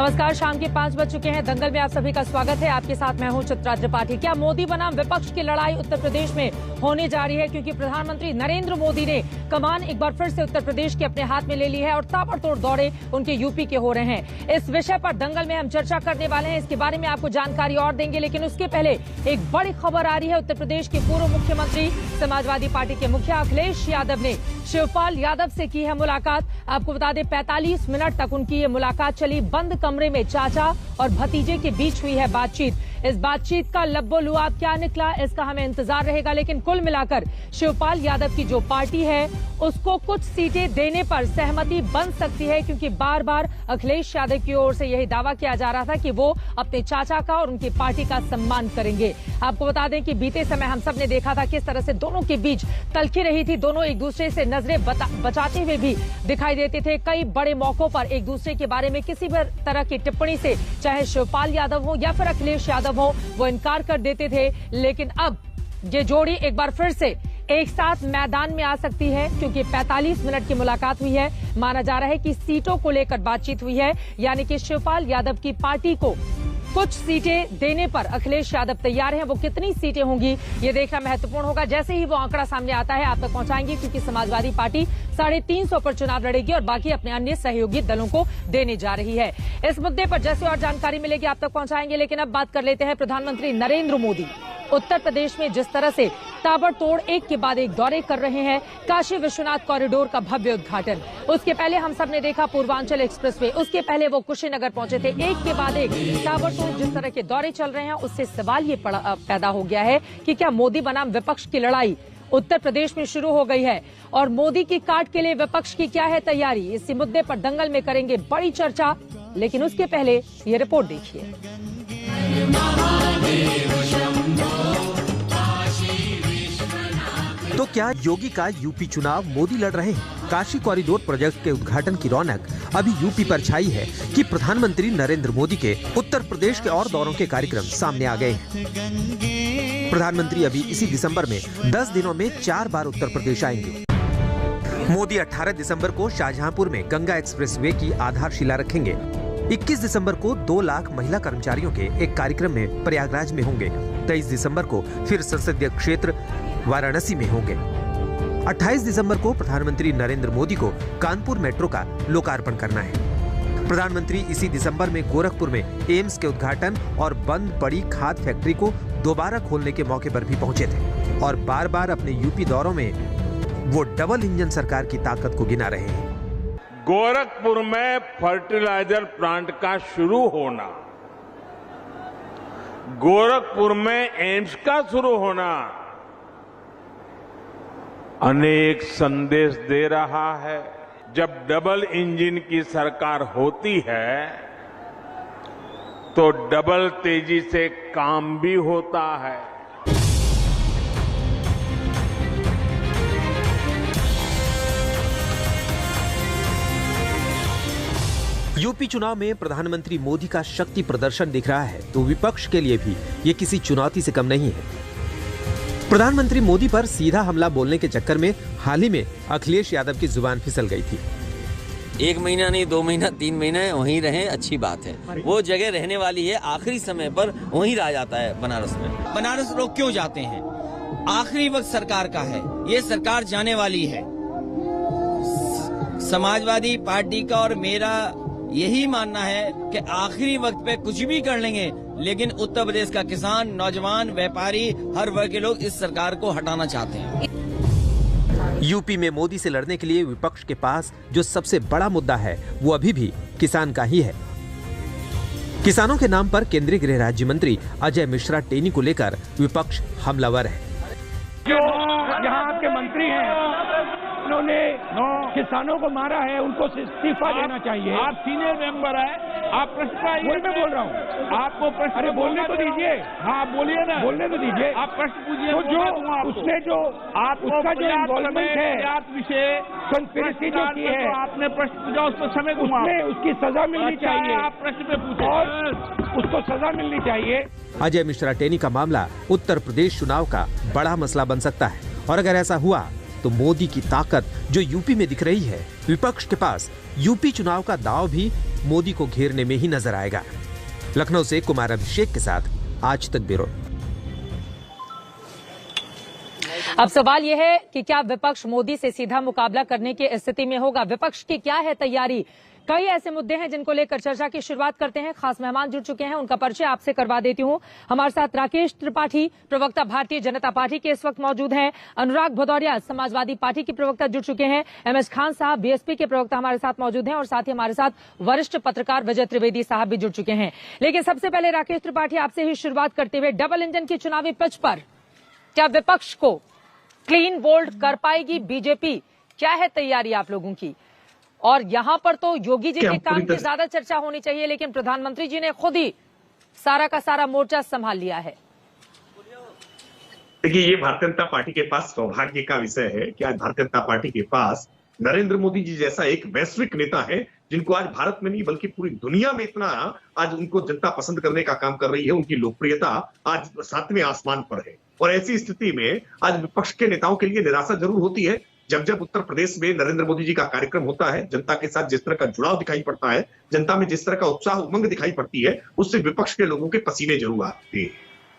नमस्कार, शाम के 5 बज चुके हैं। दंगल में आप सभी का स्वागत है। आपके साथ मैं हूं चित्रा त्रिपाठी। क्या मोदी बनाम विपक्ष की लड़ाई उत्तर प्रदेश में होने जा रही है, क्योंकि प्रधानमंत्री नरेंद्र मोदी ने कमान एक बार फिर से उत्तर प्रदेश के अपने हाथ में ले ली है और ताबड़तोड़ दौरे उनके यूपी के हो रहे हैं। इस विषय पर दंगल में हम चर्चा करने वाले हैं, इसके बारे में आपको जानकारी और देंगे। लेकिन उसके पहले एक बड़ी खबर आ रही है। उत्तर प्रदेश के पूर्व मुख्यमंत्री समाजवादी पार्टी के मुखिया अखिलेश यादव ने शिवपाल यादव से की है मुलाकात। आपको बता दें 45 मिनट तक उनकी ये मुलाकात चली। बंद कमरे में चाचा और भतीजे के बीच हुई है बातचीत। इस बातचीत का लब्बो-लुआब क्या निकला, इसका हमें इंतजार रहेगा। लेकिन कुल मिलाकर शिवपाल यादव की जो पार्टी है उसको कुछ सीटें देने पर सहमति बन सकती है, क्योंकि बार बार अखिलेश यादव की ओर से यही दावा किया जा रहा था कि वो अपने चाचा का और उनकी पार्टी का सम्मान करेंगे। आपको बता दें कि बीते समय हम सब ने देखा था किस तरह से दोनों के बीच तल्खी रही थी। दोनों एक दूसरे से नजरें बचाते हुए भी दिखाई देते थे। कई बड़े मौकों पर एक दूसरे के बारे में किसी भी तरह की टिप्पणी से, चाहे शिवपाल यादव हो या फिर अखिलेश यादव हो, वो इनकार कर देते थे। लेकिन अब ये जोड़ी एक बार फिर से एक साथ मैदान में आ सकती है, क्योंकि 45 मिनट की मुलाकात हुई है। माना जा रहा है कि सीटों को लेकर बातचीत हुई है, यानी कि शिवपाल यादव की पार्टी को कुछ सीटें देने पर अखिलेश यादव तैयार हैं। वो कितनी सीटें होंगी ये देखना महत्वपूर्ण होगा। जैसे ही वो आंकड़ा सामने आता है आप तक पहुंचाएंगे, क्योंकि समाजवादी पार्टी 350 पर चुनाव लड़ेगी और बाकी अपने अन्य सहयोगी दलों को देने जा रही है। इस मुद्दे पर जैसे और जानकारी मिलेगी आप तक पहुंचाएंगे। लेकिन अब बात कर लेते हैं प्रधानमंत्री नरेंद्र मोदी उत्तर प्रदेश में जिस तरह से ताबड़तोड़ एक के बाद एक दौरे कर रहे हैं। काशी विश्वनाथ कॉरिडोर का भव्य उद्घाटन, उसके पहले हम सब ने देखा पूर्वांचल एक्सप्रेसवे, उसके पहले वो कुशीनगर पहुंचे थे। एक के बाद एक ताबड़तोड़ जिस तरह के दौरे चल रहे हैं, उससे सवाल ये पैदा हो गया है कि क्या मोदी बनाम विपक्ष की लड़ाई उत्तर प्रदेश में शुरू हो गई है और मोदी की काट के लिए विपक्ष की क्या है तैयारी। इसी मुद्दे पर दंगल में करेंगे बड़ी चर्चा। लेकिन उसके पहले ये रिपोर्ट देखिए। तो क्या योगी का यूपी चुनाव मोदी लड़ रहे हैं? काशी कॉरिडोर प्रोजेक्ट के उद्घाटन की रौनक अभी यूपी पर छाई है कि प्रधानमंत्री नरेंद्र मोदी के उत्तर प्रदेश के और दौरों के कार्यक्रम सामने आ गए हैं। प्रधानमंत्री अभी इसी दिसंबर में 10 दिनों में 4 बार उत्तर प्रदेश आएंगे। मोदी 18 दिसंबर को शाहजहांपुर में गंगा एक्सप्रेसवे की आधारशिला रखेंगे। 21 दिसंबर को 2 लाख महिला कर्मचारियों के एक कार्यक्रम में प्रयागराज में होंगे। 23 दिसंबर को फिर संसदीय क्षेत्र वाराणसी में होंगे। 28 दिसंबर को प्रधानमंत्री नरेंद्र मोदी को कानपुर मेट्रो का लोकार्पण करना है। प्रधानमंत्री इसी दिसंबर में गोरखपुर में एम्स के उद्घाटन और बंद पड़ी खाद फैक्ट्री को दोबारा खोलने के मौके पर भी पहुंचे थे और बार बार अपने यूपी दौरों में वो डबल इंजन सरकार की ताकत को गिना रहे हैं। गोरखपुर में फर्टिलाइजर प्लांट का शुरू होना, गोरखपुर में एम्स का शुरू होना अनेक संदेश दे रहा है। जब डबल इंजन की सरकार होती है तो डबल तेजी से काम भी होता है। यूपी चुनाव में प्रधानमंत्री मोदी का शक्ति प्रदर्शन दिख रहा है तो विपक्ष के लिए भी ये किसी चुनौती से कम नहीं है। प्रधानमंत्री मोदी पर सीधा हमला बोलने के चक्कर में हाल ही में अखिलेश यादव की जुबान फिसल गई थी। 1 महीना नहीं, 2 महीना, 3 महीने वहीं रहे, अच्छी बात है। वो जगह रहने वाली है, आखिरी समय पर वहीं रह जाता है बनारस में। बनारस लोग क्यों जाते हैं? आखिरी वक्त सरकार का है, ये सरकार जाने वाली है। समाजवादी पार्टी का और मेरा यही मानना है कि आखिरी वक्त पे कुछ भी कर लेंगे, लेकिन उत्तर प्रदेश का किसान, नौजवान, व्यापारी, हर वर्ग के लोग इस सरकार को हटाना चाहते हैं। यूपी में मोदी से लड़ने के लिए विपक्ष के पास जो सबसे बड़ा मुद्दा है वो अभी भी किसान का ही है। किसानों के नाम पर केंद्रीय गृह राज्य मंत्री अजय मिश्रा टेनी को लेकर विपक्ष हमलावर है। जो यहाँ आपके मंत्री हैं उन्होंने किसानों को मारा है, उनको इस्तीफा देना चाहिए। आप सीनियर मेंबर हैं, आप प्रश्न मैं बोल रहा हूँ, आपको प्रश्न। अरे बोलने तो दीजिए। हाँ बोलिए ना, बोलने तो दीजिए। आप प्रश्न पूछिए। तो जो उसने जो उसका जो इन्वॉल्वमेंट है, विषय कंस्पिरेसी जो की है, आपने प्रश्न पूछा, उसको समय उसमें उसकी सजा मिलनी चाहिए। आप प्रश्न पे पूछे और उसको सजा मिलनी चाहिए। अजय मिश्रा टेनी का मामला उत्तर प्रदेश चुनाव का बड़ा मसला बन सकता है और अगर ऐसा हुआ तो मोदी की ताकत जो यूपी में दिख रही है, विपक्ष के पास यूपी चुनाव का दांव भी मोदी को घेरने में ही नजर आएगा। लखनऊ से कुमार अभिषेक के साथ आज तक ब्यूरो। अब सवाल यह है कि क्या विपक्ष मोदी से सीधा मुकाबला करने की स्थिति में होगा? विपक्ष की क्या है तैयारी? कई ऐसे मुद्दे हैं जिनको लेकर चर्चा की शुरुआत करते हैं। खास मेहमान जुड़ चुके हैं, उनका परिचय आपसे करवा देती हूं। हमारे साथ राकेश त्रिपाठी, प्रवक्ता भारतीय जनता पार्टी के इस वक्त मौजूद हैं। अनुराग भदौरिया, समाजवादी पार्टी के प्रवक्ता जुड़ चुके हैं। MS खान साहब, बीएसपी के प्रवक्ता हमारे साथ मौजूद हैं और साथ ही हमारे साथ वरिष्ठ पत्रकार विजय त्रिवेदी साहब भी जुड़ चुके हैं। लेकिन सबसे पहले राकेश त्रिपाठी, आपसे ही शुरुआत करते हुए, डबल इंजन की चुनावी पिच पर क्या विपक्ष को क्लीन बोल्ड कर पाएगी बीजेपी? क्या है तैयारी आप लोगों की? और यहां पर तो योगी जी के काम की ज्यादा चर्चा होनी चाहिए, लेकिन प्रधानमंत्री जी ने खुद ही सारा का सारा मोर्चा संभाल लिया है। देखिए, ये भारतीय जनता पार्टी के पास सौभाग्य का विषय है कि आज भारतीय जनता पार्टी के पास नरेंद्र मोदी जी जैसा एक वैश्विक नेता है, जिनको आज भारत में नहीं बल्कि पूरी दुनिया में इतना आज उनको जनता पसंद करने का काम कर रही है। उनकी लोकप्रियता आज 7वें आसमान पर है। और ऐसी स्थिति में आज विपक्ष के नेताओं के लिए निराशा जरूर होती है जब उत्तर प्रदेश में नरेंद्र मोदी जी का कार्यक्रम होता है, जनता के साथ जिस तरह का जुड़ाव दिखाई पड़ता है, जनता में जिस तरह का उत्साह उमंग दिखाई पड़ती है, उससे विपक्ष के लोगों के पसीने जरूर आते हैं।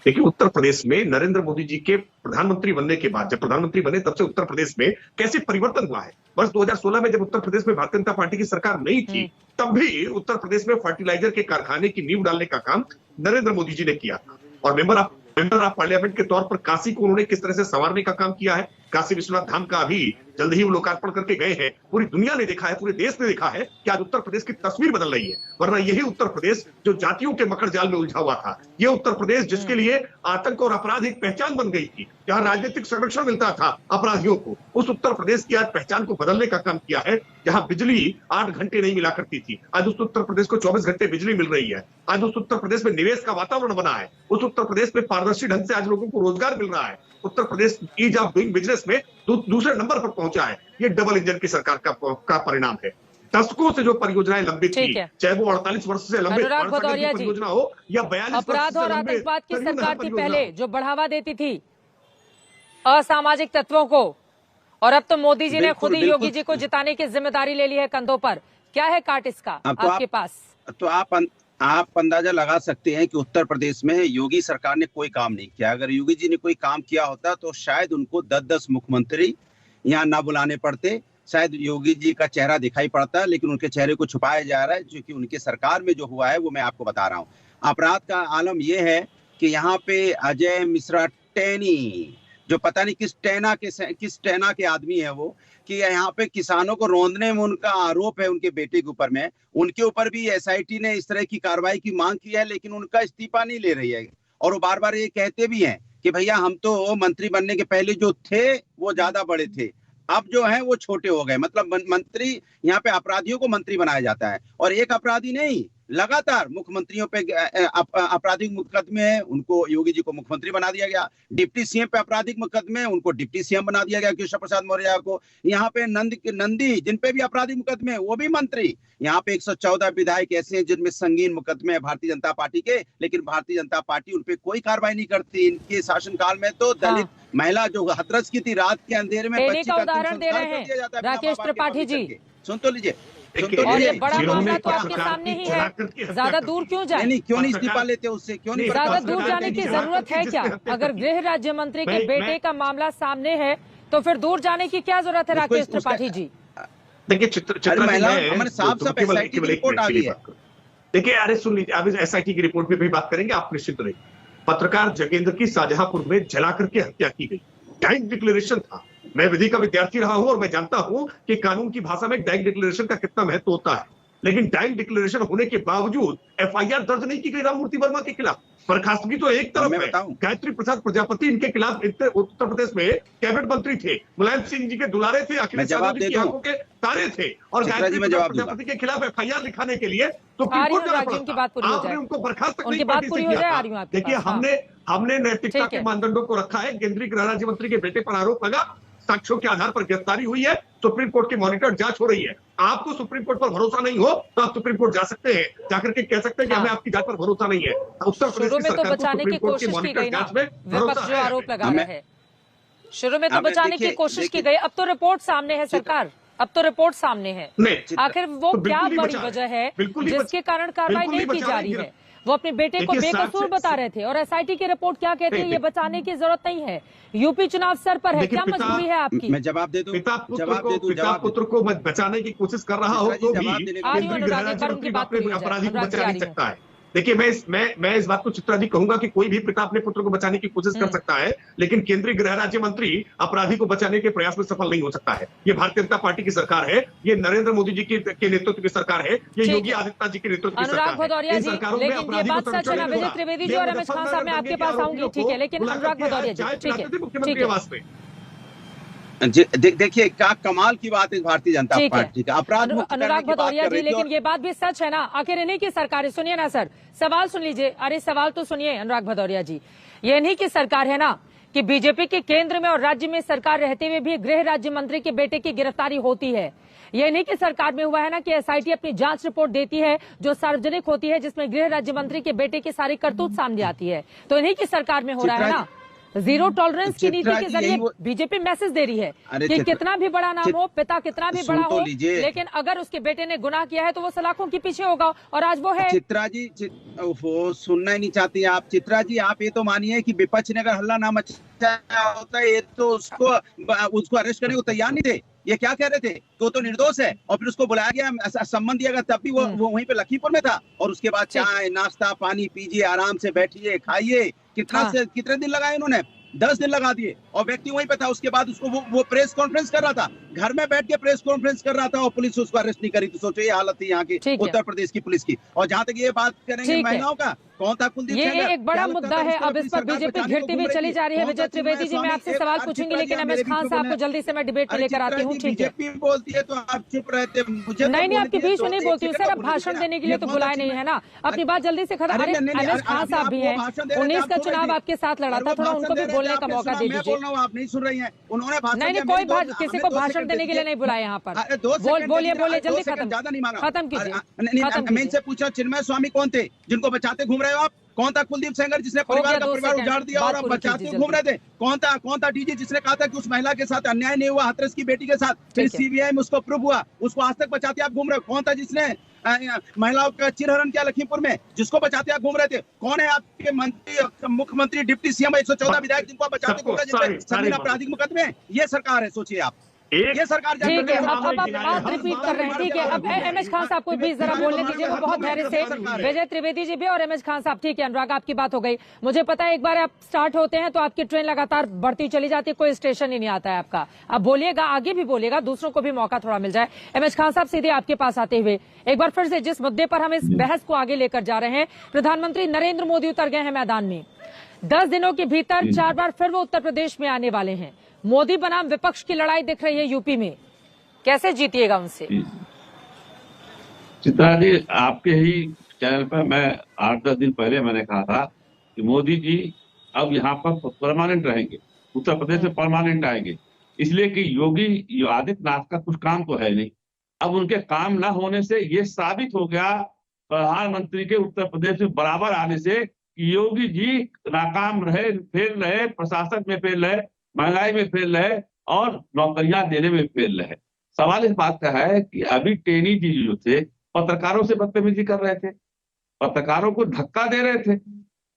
देखिए, उत्तर प्रदेश में नरेंद्र मोदी जी के प्रधानमंत्री बनने के बाद, जब प्रधानमंत्री बने तब से उत्तर प्रदेश में कैसे परिवर्तन हुआ है। वर्ष 2016 में जब उत्तर प्रदेश में भारतीय जनता पार्टी की सरकार नहीं थी, तब भी उत्तर प्रदेश में फर्टिलाइजर के कारखाने की नींव डालने का काम नरेंद्र मोदी जी ने किया था। और मेंबर ऑफ पार्लियामेंट के तौर पर काशी को उन्होंने किस तरह से संवारने का काम किया है। काशी विश्वनाथ धाम का अभी जल्द ही वो लोकार्पण करके गए हैं। पूरी दुनिया ने देखा है, पूरे देश ने देखा है कि आज उत्तर प्रदेश की तस्वीर बदल रही है। वरना यही उत्तर प्रदेश जो जातियों के मकर जाल में उलझा हुआ था, ये उत्तर प्रदेश जिसके लिए आतंक और अपराध एक पहचान बन गई थी, जहां राजनीतिक संरक्षण मिलता था अपराधियों को, उस उत्तर प्रदेश की आज पहचान को बदलने का काम किया है। जहां बिजली 8 घंटे नहीं मिला करती थी, आज उस उत्तर प्रदेश को 24 घंटे बिजली मिल रही है। आज उस उत्तर प्रदेश में निवेश का वातावरण बना है। उस उत्तर प्रदेश में पारदर्शी ढंग से आज लोगों को रोजगार मिल रहा है। Uttar Pradesh ease of doing business में दूसरे नंबर पर पहुंचा है। ये डबल इंजन की सरकार का परिणाम है। दशकों से जो परियोजनाएं लंबित थी, चाहे वो 48 वर्ष से लंबित परियोजना हो या 42 अपराध और आतंकवाद की सरकार थी पहले, जो बढ़ावा देती थी असामाजिक तत्वों को, और अब तो मोदी जी ने खुद ही योगी जी को जिताने की जिम्मेदारी ले ली है कंधों पर। क्या है काट इसका आपके पास? तो आप अंदाजा लगा सकते हैं कि उत्तर प्रदेश में योगी सरकार ने कोई काम नहीं किया। अगर योगी जी ने कोई काम किया होता तो शायद उनको 10-10 मुख्यमंत्री यहाँ ना बुलाने पड़ते, शायद योगी जी का चेहरा दिखाई पड़ता, लेकिन उनके चेहरे को छुपाया जा रहा है। क्योंकि उनकी सरकार में जो हुआ है वो मैं आपको बता रहा हूँ। अपराध का आलम यह है कि यहाँ पे अजय मिश्रा टैनी, जो पता नहीं किस टैना के आदमी है वो, कि यहाँ पे किसानों को रौंदने में उनका आरोप है उनके बेटे के ऊपर में। उनके ऊपर भी SIT ने इस तरह की कार्रवाई की मांग की है, लेकिन उनका इस्तीफा नहीं ले रही है। और वो बार बार ये कहते भी हैं कि भैया हम तो मंत्री बनने के पहले जो थे वो ज्यादा बड़े थे, अब जो है वो छोटे हो गए। मतलब मंत्री, यहाँ पे अपराधियों को मंत्री बनाया जाता है, और एक अपराधी नहीं, लगातार मुख्यमंत्रियों पे आपराधिक मुकदमे हैं, उनको योगी जी को मुख्यमंत्री बना दिया गया। डिप्टी CM पे आपराधिक मुकदमे हैं, उनको डिप्टी CM बना दिया गया केशव प्रसाद मौर्य को। यहाँ पे नंदी जिन पे भी आपराधिक मुकदमे हैं वो भी मंत्री। यहाँ पे 114 विधायक ऐसे हैं जिनमें संगीन मुकदमे है भारतीय जनता पार्टी के, लेकिन भारतीय जनता पार्टी उनपे कोई कार्रवाई नहीं करती। इनके शासनकाल में तो दलित महिला जो हाथरस की थी, रात के अंधेरे में बच्ची का उदाहरण दे रहे हैं राकेश त्रिपाठी जी। सुन तो लीजिए, और ये बड़ा मामला तो आपके सामने ही है, ज्यादा दूर क्यों जाए? नहीं, क्यों नहीं इस्तीफा लेते उससे? क्यों नहीं? ज्यादा दूर जाने की जरूरत है क्या? अगर गृह राज्य मंत्री के बेटे का मामला सामने है तो फिर दूर जाने की क्या जरूरत है राकेश त्रिपाठी जी? देखिए, हमारे साफ साफ SIT की रिपोर्ट आ गई है। देखिए, अरे सुन लीजिए, अब SIT की रिपोर्ट पे भी बात करेंगे, आप निश्चित रहिए। पत्रकार जगेंद्र की शाहजहांपुर में जला करके हत्या की गई। डाइंग डिक्लेरेशन था। मैं विधि का विद्यार्थी रहा हूं और मैं जानता हूं कि कानून की भाषा में डाइंग डिक्लेरेशन का कितना महत्व होता है। लेकिन डाइंग डिक्लेरेशन होने के बावजूद FIR दर्ज नहीं की गई राममूर्ति वर्मा के खिलाफ। बर्खास्तगी तो एक तरफ है। गायत्री प्रसाद प्रजापति इनके खिलाफ उत्तर प्रदेश में कैबिनेट मंत्री थे, मुलायम सिंह जी के दुलारे थे, अखिलेश यादव जी की आंखों के तारे थे, और गायत्री प्रसाद प्रजापति के खिलाफ FIR दिखाने के लिए तो आपने उनको बर्खास्त नहीं। देखिए, हमने नैतिकता के मानदंडों को रखा है। केंद्रीय गृह राज्य मंत्री के बेटे पर आरोप लगा, साक्ष्यों के आधार पर गिरफ्तारी हुई है, सुप्रीम कोर्ट की मॉनिटर जांच हो रही है। आपको सुप्रीम कोर्ट पर भरोसा नहीं हो तो आप सुप्रीम कोर्ट जा सकते हैं, जाकर के कह सकते हैं कि हमें आपकी जांच पर भरोसा नहीं है। उत्तर प्रदेश की सरकार को सुप्रीम कोर्ट की मॉनिटर जांच में भरोसा है। आरोप लगा रहा है। शुरू में तो बचाने की कोशिश की गई, अब तो रिपोर्ट सामने है सरकार। अब तो रिपोर्ट सामने है। नहीं, आखिर वो तो क्या बिल्कुल नहीं बड़ी बचा वजह रहे। है बिल्कुल नहीं जिसके कारण कार्रवाई बिल्कुल नहीं की बचा जा रहे रही है? वो अपने बेटे को देखिए, बेकसूर बता रहे थे और एसआईटी की रिपोर्ट क्या कहती है, ये बचाने की जरूरत नहीं है। यूपी चुनाव सर पर है, देखिए, क्या मजबूरी है आपकी? मैं जवाब दे दूं, पिता जवाब पुत्र को बचाने की कोशिश कर रहा हो तो भी जवाब देने आ रही हूं केंद्रीय अनुराग, गृह एक बार राज्य उनकी मंत्री बात अपने पूरी हो जाए। अपराधी को अनुराग जी, बचा आ नहीं रही हूं। सकता है। देखिए, मैं इस बात को चित्रा जी कहूंगा कि कोई भी पिता अपने पुत्र को बचाने की कोशिश कर सकता है, लेकिन केंद्रीय गृह राज्य मंत्री अपराधी को बचाने के प्रयास में सफल नहीं हो सकता है। ये भारतीय जनता पार्टी की सरकार है, ये नरेंद्र मोदी जी के नेतृत्व की सरकार है, ये योगी आदित्यनाथ जी के नेतृत्व की सरकार है। अनुराग भदौरिया इन जी, सरकारों में लेकिन ये अपराधी को बात सच है ना, संरक्षण नहीं विजय मिला। त्रिवेदी जी और रमेश खान साहब, मैं आपके पास आऊंगी, ठीक है, लेकिन अनुराग भदौरिया जी, ठीक है, मुख्यमंत्री ठीक है। आवास में देखिए क्या कमाल की बात है भारतीय जनता ठीक है। पार्टी का, अपराध मुक्त करने अनुराग की बात भदौरिया कर जी, रही थी लेकिन और ये बात भी सच है ना, आखिर इन्हीं की सरकार है। सुनिए ना सर, सवाल सुन लीजिए। अरे सवाल तो सुनिए अनुराग भदौरिया जी, ये इन्हीं की सरकार है ना कि बीजेपी के केंद्र में और राज्य में सरकार रहते हुए भी गृह राज्य मंत्री के बेटे की गिरफ्तारी होती है। ये इन्हीं की सरकार में हुआ है ना कि एसआईटी अपनी जांच रिपोर्ट देती है जो सार्वजनिक होती है, जिसमें गृह राज्य मंत्री के बेटे की सारी करतूत सामने आती है। तो इन्हीं की सरकार में हो रहा है ना। जीरो टॉलरेंस की नीति के जरिए बीजेपी मैसेज दे रही है कि कितना भी बड़ा नाम हो, पिता कितना भी बड़ा हो, लेकिन अगर उसके बेटे ने गुनाह किया है तो वो सलाखों के पीछे होगा, और आज वो है। चित्रा जी वो सुनना ही नहीं चाहती आप। चित्रा जी आप ये तो मानिए कि विपक्ष ने अगर हल्ला ना मचाया होता है तो उसको अरेस्ट करने को तैयार नहीं थे। ये क्या कह रहे थे कि वो तो निर्दोष है, और फिर उसको बुलाया गया, सम्मान दिया गया, तब भी वो वहीं पे लखीमपुर में था। और उसके बाद चाय नाश्ता पानी पीजिए, आराम से बैठिए, खाइए। कितने दिन लगाए उन्होंने? 10 दिन लगा दिए, और व्यक्ति वहीं पे था। उसके बाद उसको वो प्रेस कॉन्फ्रेंस कर रहा था, घर में बैठ के प्रेस कॉन्फ्रेंस कर रहा था, और पुलिस उसको अरेस्ट नहीं करी। तो सोचो ये हालत थी यहाँ की उत्तर प्रदेश की पुलिस की। और जहाँ तक ये बात करेंगे महिलाओं का, कौन था कुलदीप ये सेंगर? एक बड़ा मुद्दा है। अब इस पर बीजेपी घिरती हुई चली जा रही है। विजय त्रिवेदी जी, मैं आपसे सवाल पूछूंगी, लेकिन रमेश खान साहब को जल्दी से मैं डिबेट में लेकर आती हूँ, ठीक है? बीजेपी बोलती है तो आप चुप रहते। मुझे नहीं, आपके बीच में नहीं बोलती हूँ सर, अब भाषण देने के लिए तो बुलाए नहीं है ना। अपनी बात जल्दी से खत्म। अरे रमेश खान साहब भी हैं, 19 का चुनाव आपके साथ लड़ा था, थोड़ा उनको भी बोलने का मौका दे दीजिए। आप नहीं सुन रही हैं, उन्होंने नहीं, कोई किसी को भाषण देने के लिए नहीं बुलाया यहाँ पर। बोलिए जल्दी खत्म, ज्यादा नहीं माना, खत्म कीजिए। मैं इनसे पूछा चिन्मय स्वामी कौन थे जिनको बचाते घूम रहे हो आप? कौन था कुलदीप सेंगर जिसने परिवार उजाड़ दिया और आप बचाते घूम रहे थे? कौन था डीजी जिसने कहा था कि उस महिला के साथ अन्याय नहीं हुआ, हाथरस की बेटी के साथ, फिर सीबीआई में उसको प्रूव हुआ, उसको आज तक बचाते आप घूम रहे हो? कौन था जिसने महिलाओं का चिरहरण किया लखीमपुर में, जिसको बचाते आप घूम रहे थे? कौन है आपके मंत्री, मुख्यमंत्री, डिप्टी सीएम, 114 विधायक जिनको आप बचाते घूम रहे थे सभी आपराधिक मुकदमे? ये सरकार है, सोचिए आप। ये सरकार ठीक है, अब आप बात रिपीट कर रहे हैं, ठीक है। अब एमएच खान साहब को भी जरा बोलने दीजिए, वो बहुत धैर्य से। विजय त्रिवेदी जी भी और एमएच खान साहब, ठीक है। अनुराग आपकी बात हो गई। मुझे पता है एक बार आप स्टार्ट होते हैं तो आपकी ट्रेन लगातार बढ़ती चली जाती है, कोई स्टेशन ही नहीं आता है आपका। अब बोलिएगा, आगे भी बोलिएगा, दूसरों को भी मौका थोड़ा मिल जाए। एमएच खान साहब, सीधे आपके पास आते हुए एक बार फिर से जिस मुद्दे पर हम इस बहस को आगे लेकर जा रहे हैं, प्रधानमंत्री नरेंद्र मोदी उतर गए हैं मैदान में। 10 दिनों के भीतर 4 बार फिर वो उत्तर प्रदेश में आने वाले हैं। मोदी बनाम विपक्ष की लड़ाई दिख रही है यूपी में, कैसे जीतिएगा उनसे? चित्रा जी, आपके ही चैनल पर मैं 8-10 दिन पहले मैंने कहा था कि मोदी जी अब यहाँ पर परमानेंट रहेंगे, उत्तर प्रदेश में परमानेंट आएंगे, इसलिए कि योगी आदित्यनाथ का कुछ काम तो है नहीं। अब उनके काम न होने से ये साबित हो गया प्रधानमंत्री के उत्तर प्रदेश में बराबर आने से कि योगी जी नाकाम रहे, फेल रहे, प्रशासन में फेल रहे, महंगाई में फेल रहे और नौकरियां देने में फेल रहे। सवाल इस बात का है कि अभी टेनी जी जो थे पत्रकारों से बदतमीजी कर रहे थे, पत्रकारों को धक्का दे रहे थे।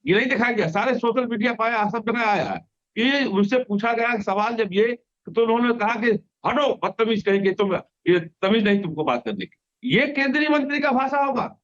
ये नहीं दिखाया गया, सारे सोशल मीडिया पाया, सब जगह आया है कि उनसे पूछा गया सवाल जब ये, तो उन्होंने कहा कि हटो, बदतमीज कहेंगे तुम, ये तमीज नहीं तुमको बात करने की। ये केंद्रीय मंत्री का भाषा होगा?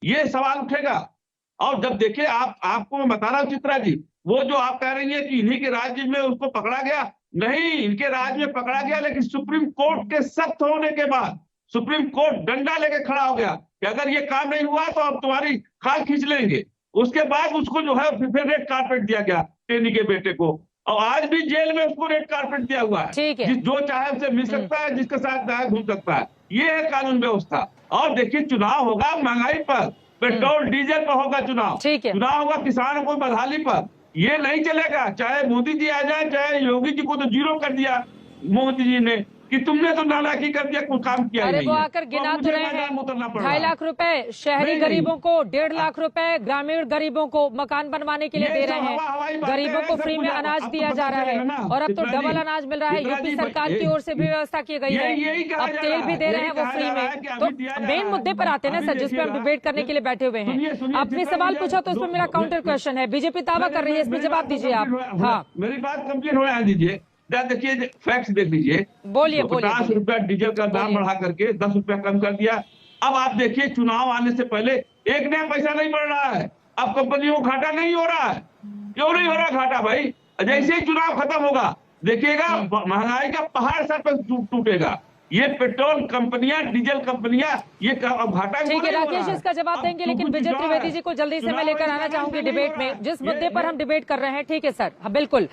ये सवाल उठेगा। और जब देखिए आपको मैं बता रहा हूँ चित्रा जी, वो जो आप कह रही है कि इन्हीं के राज्य में उसको पकड़ा गया, नहीं, इनके राज्य में पकड़ा गया, लेकिन सुप्रीम कोर्ट के सख्त होने के बाद सुप्रीम कोर्ट डंडा लेके खड़ा हो गया कि अगर ये काम नहीं हुआ तो अब तुम्हारी खाल खींच लेंगे। उसके बाद उसको जो है फिर रेड कार्पेट दिया गया टेनी के बेटे को, और आज भी जेल में उसको रेड कार्पेट दिया हुआ है। जो चाहे उससे मिल सकता है, जिसके साथ चाहे घूम सकता है। ये है कानून व्यवस्था। और देखिए, चुनाव होगा महंगाई पर, पेट्रोल डीजल पर होगा चुनाव, चुनाव होगा किसानों को बदहाली पर। ये नहीं चलेगा, चाहे मोदी जी आ जाए, चाहे योगी जी को तो जीरो कर दिया मोदी जी ने कि तुमने तो नालायकी कर दिया, कोई काम किया ही अरे नहीं वो है। आकर गिना अब तो मुझे रहे मैदान में उतरना हैं पड़ रहा 2.5 है। लाख रुपए शहरी नहीं, गरीबों को, 1.5 लाख रुपए ग्रामीण गरीबों को मकान बनवाने के लिए ये दे सब रहे हवाई हैं, बातें गरीबों हैं, को सब फ्री में कुछ अनाज अब तो दिया पता जा रहा चलेगा है ना। और अब तो चित्रा डबल जी, अनाज मिल रहा है। चित्रा यूपी जी, सरकार की ओर से भी व्यवस्था की गई है, यही कहा अब जा तेल रहा भी है, दे रहे यही हैं वो कहा फ्री जा रहा में। है कि तो अभी दिया जा मेन रहा है। मुद्दे पर आते हैं ना अभी सर, जिस पे हम देखिएगा, डिबेट करने के लिए बैठे हुए सुनिए, हैं। सुनिए, आपने चित्रा सवाल जी, पूछा तो उस पर मेरा काउंटर क्वेश्चन है, बीजेपी दावा कर रही है, इसमें जवाब दीजिए आप। हाँ मेरी बात कंप्लीट होने दीजिए। देखिए फैक्ट्स देख लीजिए, बोलिए 50 रुपया डीजल का दाम बोलिए। बढ़ा करके 10 रुपया कम कर दिया। अब आप देखिए चुनाव आने से पहले एक नया पैसा नहीं बढ़ रहा है, अब कंपनियों को घाटा नहीं हो रहा है। क्यों नहीं हो रहा घाटा भाई? जैसे ही चुनाव खत्म होगा देखिएगा महंगाई का पहाड़ सर पर टूटेगा। ये पेट्रोल कंपनियां, डीजल कंपनियां, ये घाटा ठीक है राकेश, इसका जवाब देंगे, लेकिन विजय त्रिवेदी जी को जल्दी से मैं लेकर आना चाहूंगी डिबेट में, जिस मुद्दे पर हम डिबेट कर रहे हैं। ठीक है सर, हाँ बिल्कुल,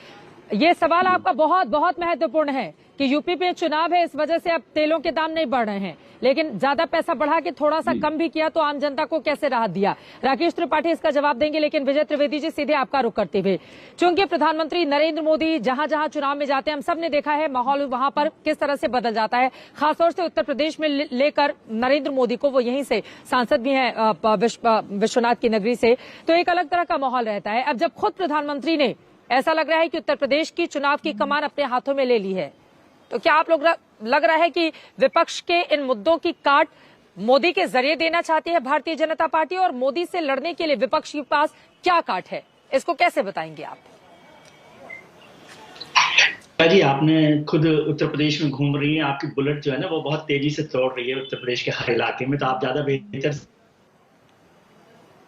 ये सवाल आपका बहुत बहुत महत्वपूर्ण है कि यूपी पे चुनाव है, इस वजह से अब तेलों के दाम नहीं बढ़ रहे हैं, लेकिन ज्यादा पैसा बढ़ा के थोड़ा सा कम भी किया तो आम जनता को कैसे राहत दिया। राकेश त्रिपाठी इसका जवाब देंगे, लेकिन विजय त्रिवेदी जी सीधे आपका रुख करते हुए, चूंकि प्रधानमंत्री नरेंद्र मोदी जहां जहां चुनाव में जाते हैं, हम सब ने देखा है माहौल वहां पर किस तरह से बदल जाता है, खासतौर से उत्तर प्रदेश में लेकर नरेंद्र मोदी को, वो यहीं से सांसद भी हैं विश्वनाथ की नगरी से, तो एक अलग तरह का माहौल रहता है। अब जब खुद प्रधानमंत्री ने ऐसा लग रहा है कि उत्तर प्रदेश की चुनाव की कमान अपने हाथों में ले ली है, तो क्या आप लोग लग रहा है कि विपक्ष के इन मुद्दों की काट मोदी के जरिए देना चाहती है भारतीय जनता पार्टी, और मोदी से लड़ने के लिए विपक्ष के पास क्या काट है, इसको कैसे बताएंगे आप? जी आपने खुद उत्तर प्रदेश में घूम रही है, आपकी बुलेट जो है ना वो बहुत तेजी से दौड़ रही है उत्तर प्रदेश के हर इलाके में, तो आप ज्यादा बेहतर।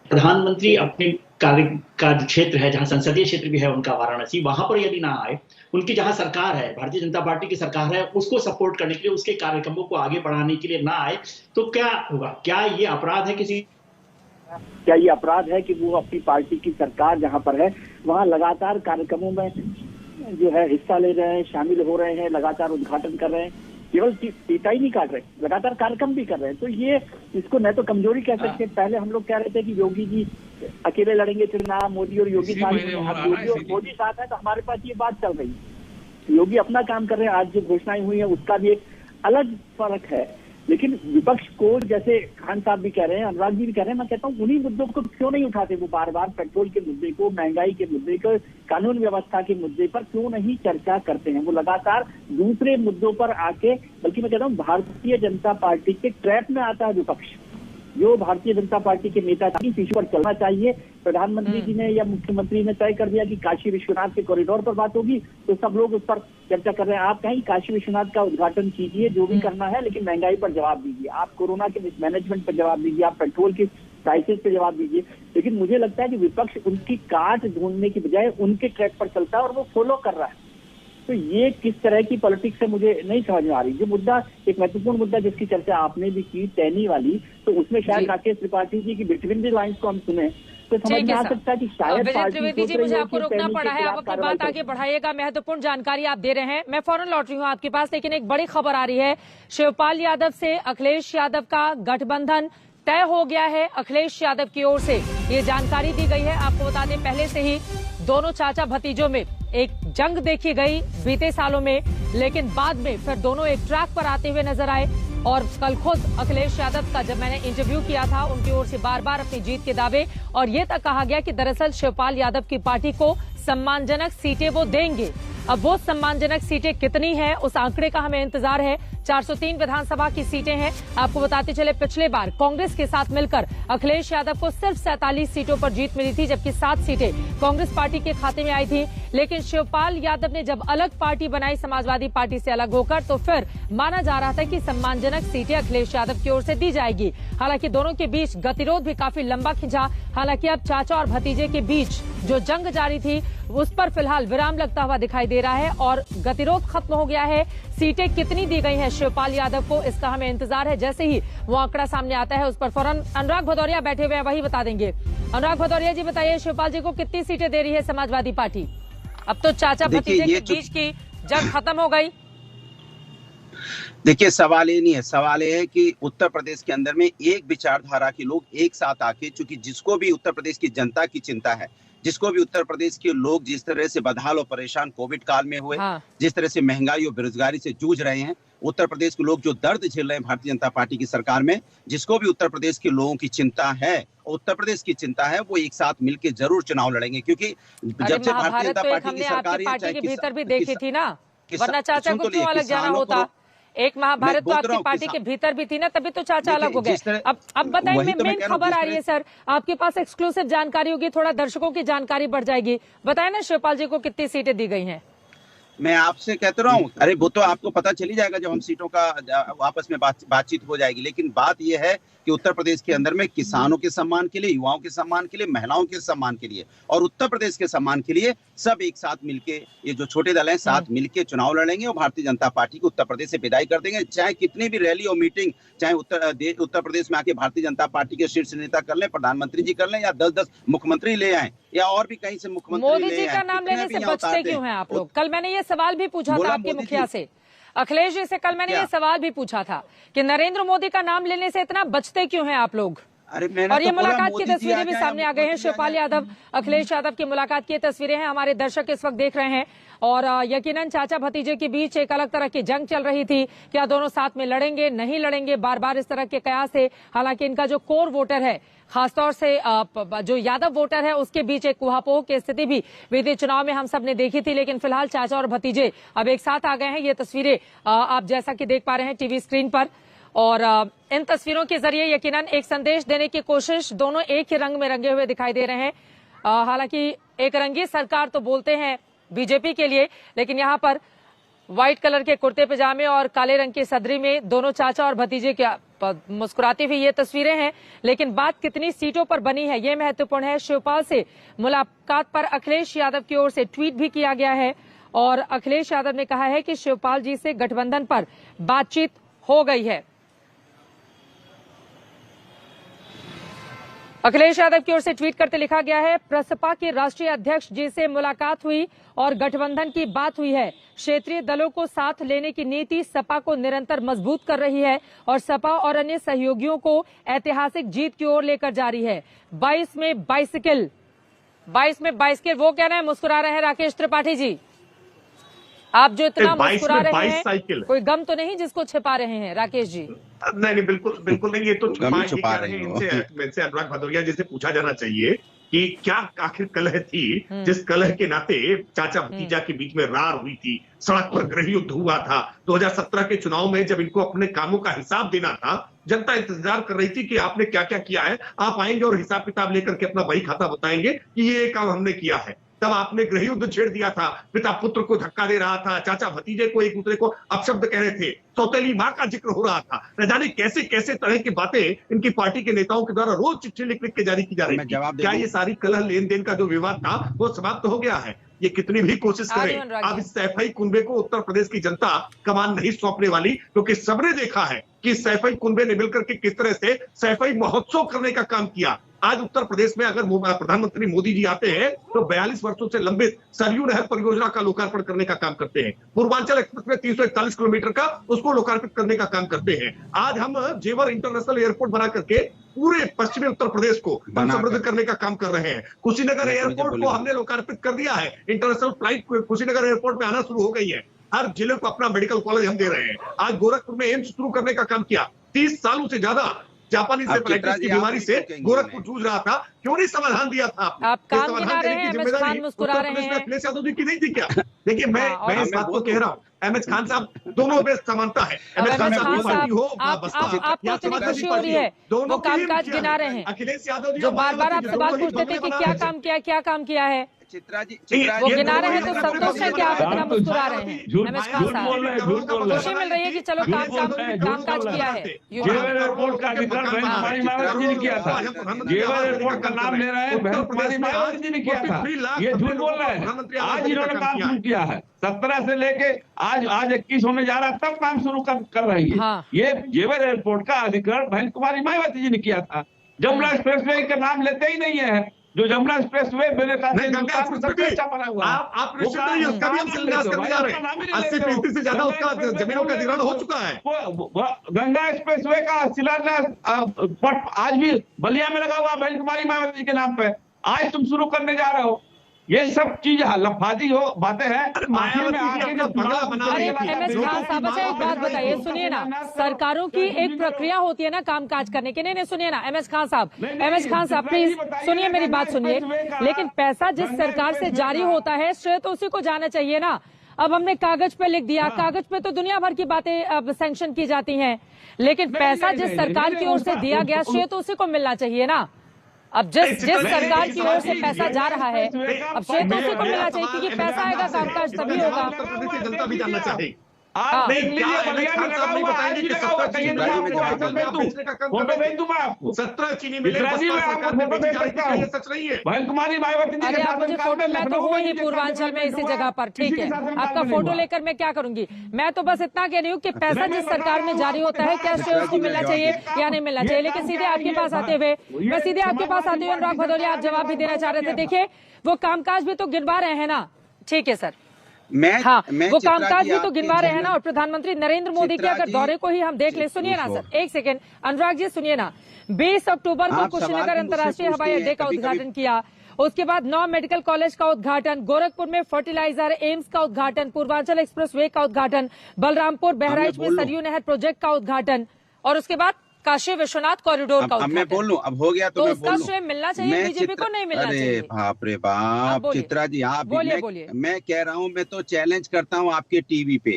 प्रधानमंत्री अपने कार्य क्षेत्र है, जहां संसदीय क्षेत्र भी है उनका वाराणसी, वहां पर यदि ना आए, उनकी जहां सरकार है, भारतीय जनता पार्टी की सरकार है, उसको सपोर्ट करने के लिए, उसके कार्यक्रमों को आगे बढ़ाने के लिए ना आए, तो क्या होगा? क्या ये अपराध है क्या ये अपराध है कि वो अपनी पार्टी की सरकार जहां पर है वहां लगातार कार्यक्रमों में जो है हिस्सा ले रहे हैं, शामिल हो रहे हैं, लगातार उद्घाटन कर रहे हैं, केवल फीता ही नहीं काट रहे, लगातार कार्यक्रम भी कर रहे हैं। तो ये इसको न तो कमजोरी कह सकते हैं। पहले हम लोग कह रहे थे कि योगी जी अकेले लड़ेंगे चुनाव, मोदी और योगी साथ हैं, अब योगी और मोदी साथ है, तो हमारे पास ये बात चल रही है। योगी अपना काम कर रहे हैं, आज जो घोषणाएं हुई है उसका भी एक अलग फर्क है, लेकिन विपक्ष को, जैसे खान साहब भी कह रहे हैं, अनुराग जी भी कह रहे हैं, मैं कहता हूँ उन्हीं मुद्दों को क्यों नहीं उठाते वो बार बार, पेट्रोल के मुद्दे को, महंगाई के मुद्दे को, कानून व्यवस्था के मुद्दे पर क्यों नहीं चर्चा करते हैं? वो लगातार दूसरे मुद्दों पर आके, बल्कि मैं कहता हूँ भारतीय जनता पार्टी के ट्रैप में आता है विपक्ष। जो भारतीय जनता पार्टी के नेता इस इशू पर चलना चाहिए, प्रधानमंत्री जी ने या मुख्यमंत्री ने तय कर दिया कि काशी विश्वनाथ के कॉरिडोर पर बात होगी, तो सब लोग उस पर चर्चा कर रहे हैं। आप कहीं काशी विश्वनाथ का उद्घाटन कीजिए, जो भी करना है, लेकिन महंगाई पर जवाब दीजिए, आप कोरोना के मैनेजमेंट पर जवाब दीजिए, आप पेट्रोल की प्राइसेस पर जवाब दीजिए। लेकिन मुझे लगता है कि विपक्ष उनकी काट ढूंढने की बजाय उनके ट्रैक पर चलता है और वो फॉलो कर रहा है। तो ये किस तरह की पॉलिटिक्स है मुझे नहीं समझ में आ रही। जो मुद्दा, एक महत्वपूर्ण मुद्दा जिसकी चर्चा आपने भी की, टैनी वाली, तो उसमें शायद राकेश त्रिपाठी जी की बिटवीन द लाइंस को हम सुने तो समझ में आ सकता है कि शायद विजय त्रिवेदी जी, मुझे आपको रुकना पड़ा है, आप अपनी बात आगे बढ़ाइएगा, महत्वपूर्ण जानकारी आप दे रहे हैं, मैं फौरन लौट रही हूँ आपके पास। लेकिन एक बड़ी खबर आ रही है, शिवपाल यादव से अखिलेश यादव का गठबंधन तय हो गया है। अखिलेश यादव की ओर से ये जानकारी दी गई है। आपको बता दें, पहले से ही दोनों चाचा भतीजों में एक जंग देखी गई बीते सालों में, लेकिन बाद में फिर दोनों एक ट्रैक पर आते हुए नजर आए। और कल खुद अखिलेश यादव का जब मैंने इंटरव्यू किया था, उनकी ओर से बार बार अपनी जीत के दावे, और ये तक कहा गया कि दरअसल शिवपाल यादव की पार्टी को सम्मानजनक सीटें वो देंगे। अब वो सम्मानजनक सीटें कितनी हैं, उस आंकड़े का हमें इंतजार है। 403 विधानसभा की सीटें हैं। आपको बताते चले, पिछले बार कांग्रेस के साथ मिलकर अखिलेश यादव को सिर्फ 47 सीटों पर जीत मिली थी, जबकि 7 सीटें कांग्रेस पार्टी के खाते में आई थी। लेकिन शिवपाल यादव ने जब अलग पार्टी बनाई, समाजवादी पार्टी से अलग होकर, तो फिर माना जा रहा था कि सम्मानजनक सीटें अखिलेश यादव की ओर से दी जाएगी। हालांकि दोनों के बीच गतिरोध भी काफी लंबा खिंचा। हालांकि अब चाचा और भतीजे के बीच जो जंग जारी थी, उस पर फिलहाल विराम लगता हुआ दिखाई दे रहा है और गतिरोध खत्म हो गया है। सीटें कितनी दी गई हैं शिवपाल यादव को, इसका हमें इंतजार है। जैसे ही वो आंकड़ा सामने आता है, उस पर फौरन अनुराग भदौरिया बैठे हुए हैं, वही बता देंगे। अनुराग भदौरिया जी, बताइए, शिवपाल जी को कितनी सीटें दे रही है समाजवादी पार्टी? अब तो चाचा भतीजे के बीच की जंग खत्म हो गई। देखिए, सवाल ये नहीं है, सवाल ये है कि उत्तर प्रदेश के अंदर में एक विचारधारा के लोग एक साथ आके, चूंकि जिसको भी उत्तर प्रदेश की जनता की चिंता है, जिसको भी उत्तर प्रदेश के लोग जिस तरह से बदहाल और परेशान कोविड काल में हुए, जिस तरह से महंगाई और बेरोजगारी से जूझ रहे हैं, उत्तर प्रदेश के लोग जो दर्द झेल रहे हैं भारतीय जनता पार्टी की सरकार में, जिसको भी उत्तर प्रदेश के लोगों की चिंता है, उत्तर प्रदेश की चिंता है, वो एक साथ मिलकर जरूर चुनाव लड़ेंगे। क्योंकि जब से भारतीय जनता पार्टी की सरकार है, पार्टी के भीतर भी देखी थी ना, वरना चाचा को क्यों अलग जाना किसानों होता? एक महाभारत तो आपकी पार्टी के भीतर भी थी ना, तभी तो चाचा अलग हो गए। अब बताइए, मेन खबर आ रही है सर, आपके पास एक्सक्लूसिव जानकारी होगी, थोड़ा दर्शकों की जानकारी बढ़ जाएगी। बताए ना शिवपाल जी को कितनी सीटें दी गई हैं? मैं आपसे कहते रहा हूँ, अरे वो तो आपको पता चली जाएगा जब हम सीटों का आपस में बातचीत हो जाएगी। लेकिन बात यह है कि उत्तर प्रदेश के अंदर में किसानों के सम्मान के लिए, युवाओं के सम्मान के लिए, महिलाओं के सम्मान के लिए और उत्तर प्रदेश के सम्मान के लिए सब एक साथ मिलके, ये जो छोटे दल हैं साथ मिलके चुनाव लड़ेंगे और भारतीय जनता पार्टी को उत्तर प्रदेश से विदाई कर देंगे। चाहे कितनी भी रैली और मीटिंग, चाहे उत्तर प्रदेश में आके भारतीय जनता पार्टी के शीर्ष नेता कर लें, प्रधानमंत्री जी कर लें, या 10-10 मुख्यमंत्री ले आए, या और भी कहीं से मुख्यमंत्री मोदी जी का नाम लेने से बचते क्यों हैं आप लोग? कल मैंने ये सवाल भी पूछा था आपके मुखिया से, अखिलेश जी से, कल मैंने ये सवाल भी पूछा था कि नरेंद्र मोदी का नाम लेने से इतना बचते क्यों हैं आप लोग? और ये मुलाकात की तस्वीरें भी सामने आ गई हैं। शिवपाल यादव, अखिलेश यादव की मुलाकात की तस्वीरें हैं, हमारे दर्शक इस वक्त देख रहे हैं। और यकीनन चाचा भतीजे के बीच एक अलग तरह की जंग चल रही थी, क्या दोनों साथ में लड़ेंगे नहीं लड़ेंगे, बार बार इस तरह के कयास थे। हालांकि इनका जो कोर वोटर है, खासतौर से जो यादव वोटर है, उसके बीच एक कुहापोह की स्थिति भी विधानसभा चुनाव में हम सब ने देखी थी। लेकिन फिलहाल चाचा और भतीजे अब एक साथ आ गए हैं। ये तस्वीरें आप जैसा कि देख पा रहे हैं टीवी स्क्रीन पर, और इन तस्वीरों के जरिए यकीनन एक संदेश देने की कोशिश, दोनों एक ही रंग में रंगे हुए दिखाई दे रहे हैं। हालांकि एक रंगी सरकार तो बोलते हैं बीजेपी के लिए, लेकिन यहाँ पर व्हाइट कलर के कुर्ते पजामे और काले रंग की सदरी में दोनों चाचा और भतीजे क्या मुस्कुराती हुई ये तस्वीरें हैं। लेकिन बात कितनी सीटों पर बनी है ये महत्वपूर्ण है। शिवपाल से मुलाकात पर अखिलेश यादव की ओर से ट्वीट भी किया गया है और अखिलेश यादव ने कहा है कि शिवपाल जी से गठबंधन पर बातचीत हो गई है। अखिलेश यादव की ओर से ट्वीट करते लिखा गया है, प्रसपा के राष्ट्रीय अध्यक्ष जी से मुलाकात हुई और गठबंधन की बात हुई है। क्षेत्रीय दलों को साथ लेने की नीति सपा को निरंतर मजबूत कर रही है और सपा और अन्य सहयोगियों को ऐतिहासिक जीत की ओर लेकर जा रही है। 22 में बाइसिकल, वो कह रहे हैं, मुस्कुरा रहे हैं राकेश त्रिपाठी जी। आप जो इतना मुस्कुरा रहे हैं, कोई गम तो नहीं जिसको छिपा रहे हैं राकेश जी? नहीं, बिल्कुल नहीं, ये तो छुपा रहे हैं। इनसे अनुराग भदौरिया जी से पूछा जाना चाहिए कि क्या आखिर कलह थी, जिस कलह के नाते चाचा भतीजा के बीच में रार हुई थी, सड़क पर गृह युद्ध हुआ था। 2017 के चुनाव में जब इनको अपने कामों का हिसाब देना था, जनता इंतजार कर रही थी कि आपने क्या क्या किया है, आप आएंगे और हिसाब किताब लेकर के अपना बही खाता बताएंगे कि ये काम हमने किया है। तब आपने गृह युद्ध छेड़ दिया था, पिता पुत्र को धक्का दे रहा था, चाचा भतीजे को एक दूसरे को अपशब्द कह रहे थे, सौतेली मां का जिक्र हो रहा था, न जाने कैसे कैसे तरह की बातें इनकी पार्टी के नेताओं के द्वारा रोज चिट्ठी लिख लिख के जारी की जा रही थी। क्या ये सारी कलह लेन देन का जो विवाद था वो समाप्त हो गया है? ये कितनी भी कोशिश करें, अब इस सैफई कुनबे को उत्तर प्रदेश की जनता कमान नहीं सौंपने वाली, क्योंकि सबने देखा है कि सैफई कुनबे ने मिलकर के किस तरह से सैफई महोत्सव करने का काम किया। आज उत्तर प्रदेश में अगर प्रधानमंत्री मोदी जी आते हैं तो 42 वर्षों से लंबित सरयू नहर परियोजना का लोकार्पण करने का काम करते हैं। पूर्वांचल एक्सप्रेस में 341 किलोमीटर का उसको लोकार्पित करने का काम करते हैं। आज हम जेवर इंटरनेशनल एयरपोर्ट बना करके पूरे पश्चिमी उत्तर प्रदेश को समृद्ध करने का काम कर रहे हैं। कुशीनगर एयरपोर्ट को हमने लोकार्पित कर दिया है। इंटरनेशनल फ्लाइट कुशीनगर एयरपोर्ट में आना शुरू हो गई है। हर जिले को अपना मेडिकल कॉलेज हम दे रहे हैं। आज गोरखपुर में एम्स शुरू करने का काम किया। 30 सालों से ज्यादा जापानी सेफलाइटिस की बीमारी से गोरखपुर जूझ रहा था, क्यों नहीं समाधान दिया था आपने? आप काम गिना रहे हैं, एमएच खान मुस्कुरा रहे हैं। अखिलेश यादव जी की नहीं थी क्या? देखिए, मैं इस बात को कह रहा हूँ, एमएच खान साहब दोनों में समानता है। एमएच खान साहब पार्टी हो, आपको इतनी खुशी हो रही है, वो कामकाज गिना रहे हैं। अखिलेश यादव जी जो बार बार आप सवाल पूछते थे कि क्या काम किया है, वो गिना रहे हैं, तो संतोष है क्या आप इतना मुस्कुरा रहे हैं? एमएच खान साहब, खुशी मिल रही है कि चलो कामकाज किया है। जेवर एयरपोर्ट का अधिग्रहण बहन कुमारी मायावती जी ने किया था। जेवर एयरपोर्ट का नाम ले रहे हैं, बहन कुमारी मायावती जी ने किया था। ये झूठ बोल रहे हैं। आज इन्होंने काम शुरू किया है, 17 से लेके आज 21 होने जा रहा है, तब काम शुरू कर रही है। ये जेवर एयरपोर्ट का अधिग्रहण बहन कुमारी मायावती जी ने किया था। जमुना एक्सप्रेसवे का नाम लेते ही नहीं है, जो जमुना एक्सप्रेसवे मेरे साथ बना हुआ। आप उसका भी हम शिलान्यास करने जा रहे हैं। 80% से ज्यादा उसका जमीनों का अधिग्रहण हो चुका है। गंगा एक्सप्रेसवे का शिलान्यास आज भी बलिया में लगा हुआ बहन कुमारी मायावती जी के नाम पे। आज तुम शुरू करने जा रहे हो। ये सब चीज लफाजी हो बातें हैं। अरे एमएस खान साहब, अच्छा एक बात बताइए, सुनिए ना, सरकारों की एक प्रक्रिया होती है ना कामकाज करने की। नहीं सुनिए ना एमएस खान साहब, प्लीज सुनिए, मेरी बात सुनिए। लेकिन पैसा जिस सरकार से जारी होता है श्रेय तो उसी को जाना चाहिए ना। अब हमने कागज पे लिख दिया, कागज पे तो दुनिया भर की बातें अब सैंक्शन की जाती हैं, लेकिन पैसा जिस सरकार की ओर से दिया गया श्रेय तो उसी को मिलना चाहिए ना। अब जिस सरकार की ओर से पैसा जा रहा है, अब श्रेय तो उसी को मिलना चाहिए, क्योंकि पैसा आएगा कामकाज तभी होगा। जनता भी जानना चाहिए। चीनी मिले सच नहीं है। अरे आप मुझे फोटो, मैं तो हूँ ही पूर्वांचल में इसी जगह पर, ठीक है, आपका फोटो लेकर मैं क्या करूंगी। मैं तो बस इतना कह रही हूँ कि पैसा जिस सरकार में जारी होता है क्या श्रेय उसको मिलना चाहिए या नहीं मिलना चाहिए। लेकिन सीधे आपके पास आते हुए अनुराग भदौरिया, आप जवाब भी देना चाह रहे थे। देखिए वो कामकाज भी तो गिनवा रहे हैं ना, ठीक है सर, वो कामकाज भी तो गिनवा रहे हैं ना। और प्रधानमंत्री नरेंद्र मोदी के अगर दौरे को ही हम देख ले, सुनिए ना सर, एक सेकेंड अनुराग जी सुनिए ना। 20 अक्टूबर को कुशीनगर अंतर्राष्ट्रीय हवाई अड्डे का उद्घाटन किया, उसके बाद 9 मेडिकल कॉलेज का उद्घाटन, गोरखपुर में फर्टिलाइजर, एम्स का उद्घाटन, पूर्वांचल एक्सप्रेसवे का उद्घाटन, बलरामपुर बहराइच में सरयू नहर प्रोजेक्ट का उद्घाटन, और उसके बाद काशी विश्वनाथ कॉरिडोर का उद्घाटन। मैं बोल लूं, अब हो गया तो मैं बोल लूं। श्रेय मिलना चाहिए बीजेपी को, नहीं मिलना चाहिए। बाप रे बाप, चित्रा जी आप बोलिए। मैं कह रहा हूं, मैं तो चैलेंज करता हूं आपके टीवी पे,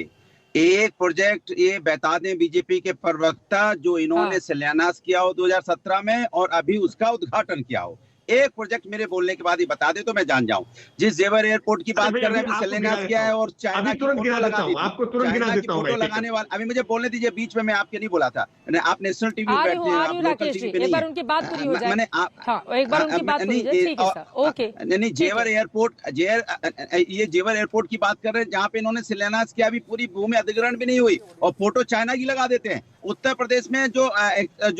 एक प्रोजेक्ट ये बता दें बीजेपी के प्रवक्ता जो इन्होंने शिलान्यास किया हो 2017 में और अभी उसका उद्घाटन किया हो। एक प्रोजेक्ट मेरे बोलने के बाद ही बता दे तो मैं जान जाऊं। जिस जेवर एयरपोर्ट की बात कर रहे हैं शिलान्यास किया है, और चाइना की फोटो लगा दी, आपको तुरंत गिना देता हूं। फोटो लगाने वाला, अभी मुझे बोलने दीजिए, बीच में मैं आपके नहीं बोला था, आप नेशनल टीवी पे बैठते हैं, आप लोकल टीवी पे नहीं। एक बार उनकी बात पूरी हो जाए, मैंने एक बार उनकी बात पूरी हो जाए, ठीक है सर, ओके। नहीं, जेवर एयरपोर्ट, ये जेवर एयरपोर्ट की बात कर रहे हैं जहाँ पे इन्होंने शिलान्यास किया, अभी पूरी भूमि अधिग्रहण भी नहीं हुई और फोटो चाइना की लगा देते हैं। उत्तर प्रदेश में जो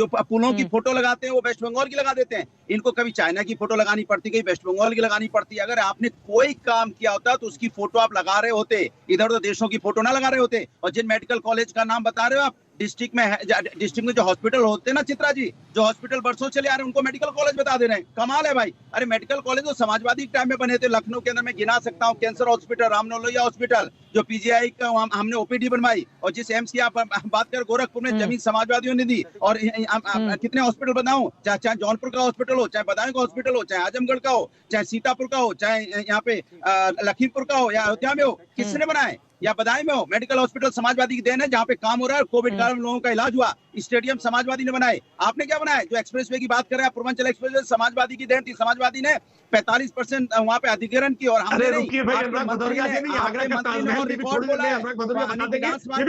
पुलों की फोटो लगाते हैं वो वेस्ट बंगाल की लगा देते हैं। इनको कभी चाइना की फोटो लगानी पड़ती, कभी वेस्ट बंगाल की लगानी पड़ती। अगर आपने कोई काम किया होता तो उसकी फोटो आप लगा रहे होते, इधर उधर देशों की फोटो ना लगा रहे होते। और जिन मेडिकल कॉलेज का नाम बता रहे हो आप, डिस्ट्रिक्ट में जो हॉस्पिटल होते हैं ना चित्रा जी, जो हॉस्पिटल बरसों चले आ रहे हैं उनको मेडिकल कॉलेज बता दे रहे हैं। कमाल है भाई। अरे मेडिकल कॉलेज तो समाजवादी के टाइम में बने थे। लखनऊ के अंदर मैं गिना सकता हूँ, कैंसर हॉस्पिटल, रामनोलैया हॉस्पिटल, जो पीजीआई का हमने ओपीडी बनवाई, और जिस एम्स की आप बात कर गोरखपुर में जमीन समाजवादियों ने दी। और कितने हॉस्पिटल बनाऊं, चाहे जौनपुर का हॉस्पिटल हो, चाहे बदायूं का हॉस्पिटल हो, चाहे आजमगढ़ का हो, चाहे सीतापुर का हो, चाहे यहाँ पे लखीमपुर का हो या अयोध्या में हो, किसने बनाए? या बदायूं में हो, मेडिकल हॉस्पिटल समाजवादी की देन है, जहाँ पे काम हो रहा है। कोविड काल में लोगों का इलाज हुआ, स्टेडियम समाजवादी ने बनाए। आपने क्या बनाया? जो एक्सप्रेसवे की बात कर रहे हैं, पूर्वांचल एक्सप्रेसवे समाजवादी की देन थी। समाजवादी ने 45% वहाँ पे अधिग्रहण की, और हमने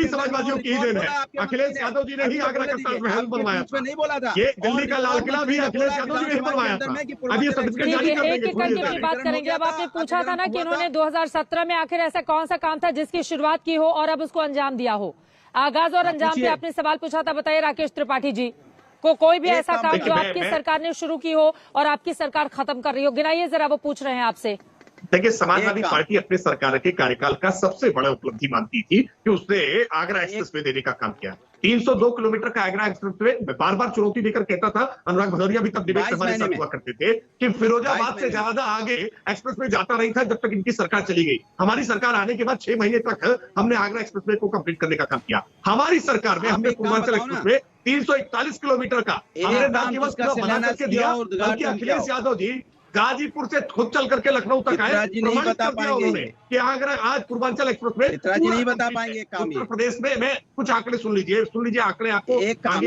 समाजवादियों की देन है। अखिलेश यादव जी ने ही आगरा का ताजमहल बनवाया था, नहीं बोला था। ये दिल्ली का लाल किला भी अखिलेश यादव जी ने बनवाया था। अब ये सर्टिफिकेट जारी करके बात करेंगे। अब आपने पूछा था ना कि इन्होंने 2017 में आखिर ऐसा कौन सा काम था जिसकी शुरुआत की हो और अब उसको अंजाम दिया हो। आगाज और अंजाम पे आपने सवाल पूछा था, बताइए राकेश त्रिपाठी जी को कोई भी ऐसा काम जो आपकी सरकार ने शुरू की हो और आपकी सरकार खत्म कर रही हो, गिनाइए जरा, वो पूछ रहे हैं आपसे। देखिए, समाजवादी पार्टी अपने सरकार के कार्यकाल का सबसे बड़ा उपलब्धि मानती थी कि उसने आगरा एक्सप्रेसवे देने का काम किया। 302 किलोमीटर का आगरा एक्सप्रेसवे बार बार चुनौती देकर कहता था, अनुराग भदौरिया भी तब डिबेट हमारे साथ हुआ करते थे कि फिरोजाबाद से ज्यादा आगे एक्सप्रेसवे जाता नहीं था जब तक इनकी सरकार चली गई। हमारी सरकार आने के बाद 6 महीने तक हमने आगरा एक्सप्रेसवे को कंप्लीट करने का काम किया। हमारी सरकार में हमने पूर्वांचल एक्सप्रेसवे 341 किलोमीटर का हमने न केवल बना करके दिया, बल्कि अखिलेश यादव जी गाजीपुर से खुद चल करके लखनऊ तक आए। नहीं बता पाएंगे कि अगर आज पूर्वांचल एक्सप्रेस में नहीं बता पाएंगे काम। उत्तर प्रदेश में मैं कुछ आंकड़े सुन लीजिए आंकड़े आपको एक काम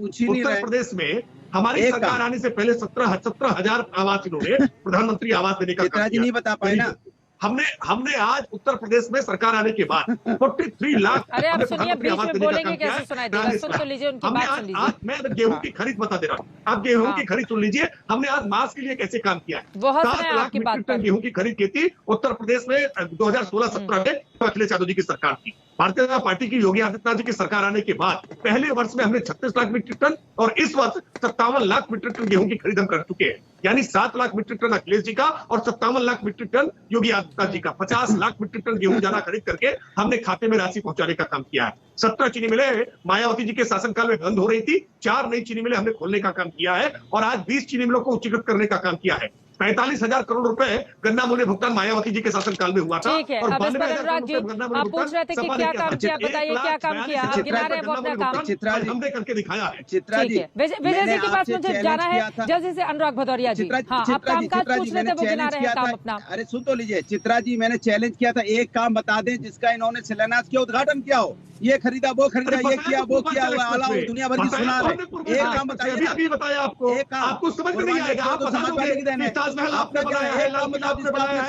उत्तर प्रदेश में हमारी सरकार आने से पहले 17,000 आवास इन्होंने प्रधानमंत्री आवास देने का काम किया। नहीं बता पाए ना। हमने आज उत्तर प्रदेश में सरकार आने के बाद 43 लाख। अरे आप सुनिए, बीच में बोलेंगे कैसे सुनाई देगा? सुन तो लीजिए उनकी बात, सुन लीजिए। आज मैं गेहूं की खरीद बता दे रहा हूँ, आप गेहूं की खरीद सुन लीजिए। हमने आज मास्क के लिए कैसे काम किया है। 7 लाख मीट्रिक टन गेहूं की खरीद की थी उत्तर प्रदेश में 2016-17 में अखिलेश यादव जी की सरकार थी। भारतीय जनता पार्टी की योगी आदित्यनाथ जी की सरकार आने के बाद पहले वर्ष में हमने 36 लाख मीट्रिक टन और इस वर्ष 57 लाख मीट्रिक टन गेहूं की खरीद हम कर चुके हैं। यानी 7 लाख मीट्रिक टन अखिलेश जी का और 57 लाख मीट्रिक टन योगी आदित्यनाथ जी का, 50 लाख मीट्रिक टन गेहूं चारा खरीद करके हमने खाते में राशि पहुंचाने का काम किया है। 17 चीनी मिलें मायावती जी के शासनकाल में बंद हो रही थी, 4 नई चीनी मिलें हमने खोलने का काम किया है और आज 20 चीनी मिलों को उच्चीकृत करने का काम किया है। 45,000 करोड़ रुपए गन्ना मूल्य भुगतान मायावती जी के शासनकाल में हुआ था। ठीक है, अब इस पर अनुराग जी आप पूछ रहे थे कि क्या काम किया, बताइए क्या काम किया, आप गिना रहे हैं वो अपना काम। हमने करके दिखाया है। चित्रा जी, विजय जी के पास मुझे जाना है जल्दी से। अनुराग भदौरिया जी, हाँ, आप काम काज पूछ रहे थे, वो गिना रहे हैं काम अपना। अरे सुन तो लीजिए चित्रा जी, मैंने चैलेंज किया था एक काम बता दें जिसका इन्होंने शिलान्यास किया, उद्घाटन किया हो, ये खरीदा वो खरीदा, ये किया वो किया, दुनिया भर की सुना रहे। एक काम बताइए, अभी बताया आपको, एक काम आपको समझ में नहीं आएगा, आप बता दोगे ताजमहल आपने बनाया है, लाल किला आपने बनाया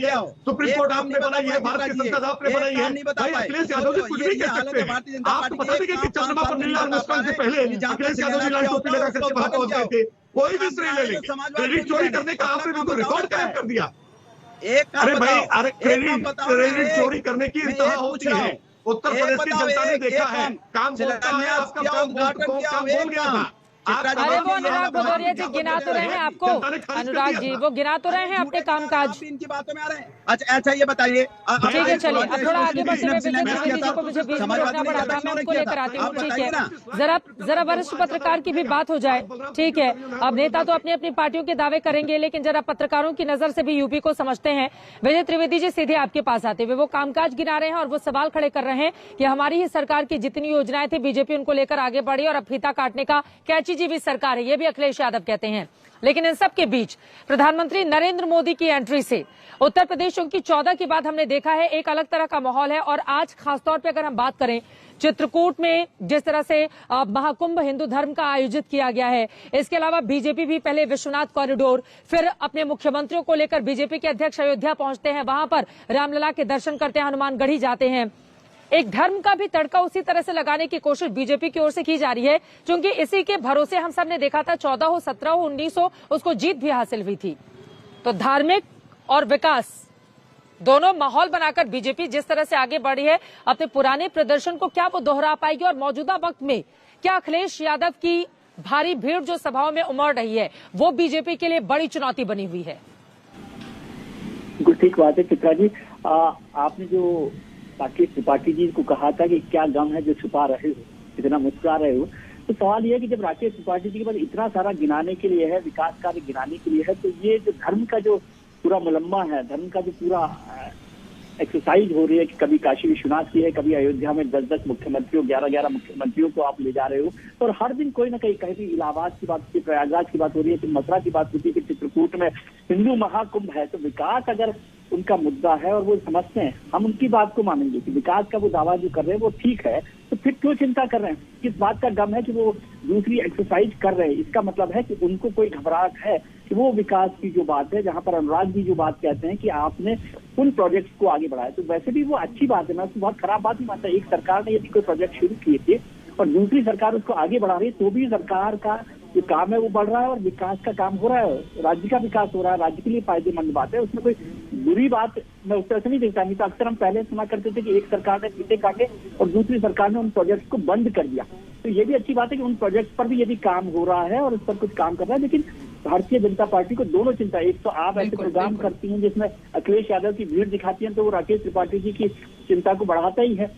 है, सुप्रीम कोर्ट आपने बनाई है, भारत की संसद आपने बनाई है। भाई अखिलेश यादव जी कुछ भी कह सकते हैं। आपको पता नहीं कि चंद्रमा पर नीलाम मुस्कान से पहले अखिलेश यादव जी लाल टोपी लगा करके वहां पहुंच गए थे। कोई भी श्रेय ले लेंगे, क्रेडिट चोरी करने का आपने बिल्कुल रिकॉर्ड कायम कर दिया। अरे भाई, अरे क्रेडिट चोरी करने की इंतहा होती है। उत्तर प्रदेश की जनता ने देखा है, काम होता है, आपका काम बोल गया था। अरे वो अनुराग भदौरिया जी गिना तो रहे हैं आपको, अनुराग जी वो गिना तो रहे हैं अपने कामकाज। इनकी बातों में आ रहे हैं। अच्छा ये बताइए, ठीक है चलिए अब थोड़ा आगे बढ़ते हुए विजय त्रिवेदी जी को मुझे बीच में रोकना पड़ा था, मैं उनको लेकर आती हूँ। ठीक है, जरा वरिष्ठ पत्रकार की भी बात हो जाए। ठीक है, अब नेता तो अपनी अपनी पार्टियों के दावे करेंगे, लेकिन जरा पत्रकारों की नजर से भी यूपी को समझते हैं। विजय त्रिवेदी जी सीधे आपके पास आते हुए वो कामकाज गिना रहे हैं और वो सवाल खड़े कर रहे हैं कि हमारी ही सरकार की जितनी योजनाएं थी बीजेपी उनको लेकर आगे बढ़ी और अब फीता काटने का कैची जी भी सरकार है, ये भी अखिलेश यादव कहते हैं। लेकिन इन सब के बीच प्रधानमंत्री नरेंद्र मोदी की एंट्री से उत्तर प्रदेश उनकी 14 के बाद हमने देखा है एक अलग तरह का माहौल है। और आज खासतौर पे अगर हम बात करें चित्रकूट में जिस तरह से महाकुंभ हिंदू धर्म का आयोजित किया गया है, इसके अलावा बीजेपी भी पहले विश्वनाथ कॉरिडोर, फिर अपने मुख्यमंत्रियों को लेकर बीजेपी के अध्यक्ष अयोध्या पहुंचते हैं, वहां पर रामलला के दर्शन करते हैं, हनुमानगढ़ी जाते हैं। एक धर्म का भी तड़का उसी तरह से लगाने की कोशिश बीजेपी की ओर से की जा रही है, क्योंकि इसी के भरोसे हम सब ने देखा था 14 हो 17 हो 19 हो उसको जीत भी हासिल हुई थी। तो धार्मिक और विकास दोनों माहौल बनाकर बीजेपी जिस तरह से आगे बढ़ी है, अपने पुराने प्रदर्शन को क्या वो दोहरा पाएगी और मौजूदा वक्त में क्या अखिलेश यादव की भारी भीड़ जो सभाओं में उमड़ रही है वो बीजेपी के लिए बड़ी चुनौती बनी हुई है? ठीक बात है चित्रा जी, आपने जो राकेश त्रिपाठी जी को कहा था कि क्या गम है जो छुपा रहे हो, इतना मुस्कुरा रहे हो, तो सवाल ये है कि जब राकेश त्रिपाठी जी के पास इतना सारा गिनाने के लिए है, विकास कार्य गिनाने के लिए है, तो ये जो धर्म का जो पूरा मुलम्मा है, धर्म का जो पूरा एक्सरसाइज हो रही है कि कभी काशी विश्वनाथ की है, कभी अयोध्या में 10-10 मुख्यमंत्रियों 11-11 मुख्यमंत्रियों को आप ले जा रहे हो, और हर दिन कोई ना कहीं इलाहाबाद की बात होती है, प्रयागराज की बात हो रही है, फिर मथुरा की बात होती है, फिर चित्रकूट में हिंदू महाकुंभ है। तो विकास अगर उनका मुद्दा है और वो समझते हैं, हम उनकी बात को मानेंगे कि विकास का वो दावा जो कर रहे हैं वो ठीक है, तो फिर क्यों चिंता कर रहे हैं? किस बात का गम है कि वो दूसरी एक्सरसाइज कर रहे हैं? इसका मतलब है कि उनको कोई घबराहट है कि वो विकास की जो बात है, जहां पर अनुराग जी जो बात कहते हैं कि आपने उन प्रोजेक्ट्स को आगे बढ़ाया, तो वैसे भी वो अच्छी बात है, मैं उसको बहुत खराब बात नहीं मानता। एक सरकार ने यदि कोई प्रोजेक्ट शुरू किए थे और दूसरी सरकार उसको आगे बढ़ा रही है, तो भी सरकार का जो काम है वो बढ़ रहा है और विकास का काम हो रहा है, राज्य का विकास हो रहा है, राज्य के लिए फायदेमंद बात है, उसमें कोई बुरी बात मैं उस तरह से नहीं देखता। नहीं तो अक्सर हम पहले सुना करते थे कि एक सरकार ने फीते काटे और दूसरी सरकार ने उन प्रोजेक्ट को बंद कर दिया। तो ये भी अच्छी बात है कि उन प्रोजेक्ट पर भी यदि काम हो रहा है और उस पर कुछ काम कर रहा है। लेकिन भारतीय जनता पार्टी को दोनों चिंता, एक तो आप ऐसे प्रोग्राम करती हैं जिसमें अखिलेश यादव की भीड़ दिखाती है, तो वो राकेश त्रिपाठी जी की चिंता को बढ़ाता ही है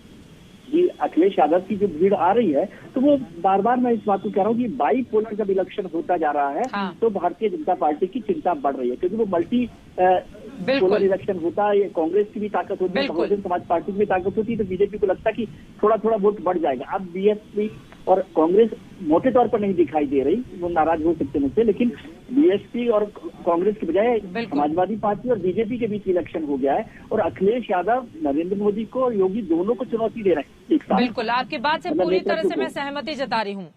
कि अखिलेश यादव की जो भीड़ आ रही है, तो वो बार बार मैं इस बात को कह रहा हूँ कि बाईपोलर जब इलेक्शन होता जा रहा है, हाँ। तो भारतीय जनता पार्टी की चिंता बढ़ रही है, क्योंकि वो मल्टी पोलर इलेक्शन होता है, कांग्रेस की भी ताकत होती है, बहुजन समाज पार्टी की भी ताकत होती है, तो बीजेपी को लगता है कि थोड़ा थोड़ा वोट बढ़ जाएगा। अब बीएसपी और कांग्रेस मोटे तौर पर नहीं दिखाई दे रही, वो नाराज हो सकते मुझसे, लेकिन बीएसपी और कांग्रेस की बजाय समाजवादी पार्टी और बीजेपी के बीच इलेक्शन हो गया है और अखिलेश यादव नरेंद्र मोदी को और योगी दोनों को चुनौती दे रहे हैं एक साथ। बिल्कुल, आपकी बात से पूरी तरह से मैं सहमति जता रही हूँ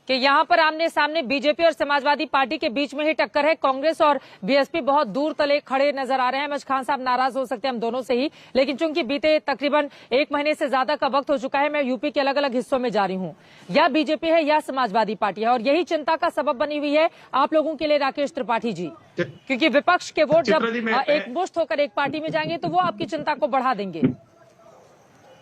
कि यहाँ पर आमने सामने बीजेपी और समाजवादी पार्टी के बीच में ही टक्कर है। कांग्रेस और बीएसपी बहुत दूर तले खड़े नजर आ रहे हैं। अहमद खान साहब नाराज हो सकते हैं हम दोनों से ही, लेकिन चूंकि बीते तकरीबन 1 महीने से ज्यादा का वक्त हो चुका है, मैं यूपी के अलग अलग हिस्सों में जा रही हूँ, या बीजेपी है या समाजवादी पार्टी है, और यही चिंता का सबब बनी हुई है आप लोगों के लिए राकेश त्रिपाठी जी, क्योंकि विपक्ष के वोट जब एकमुश्त होकर एक पार्टी में जाएंगे तो वो आपकी चिंता को बढ़ा देंगे।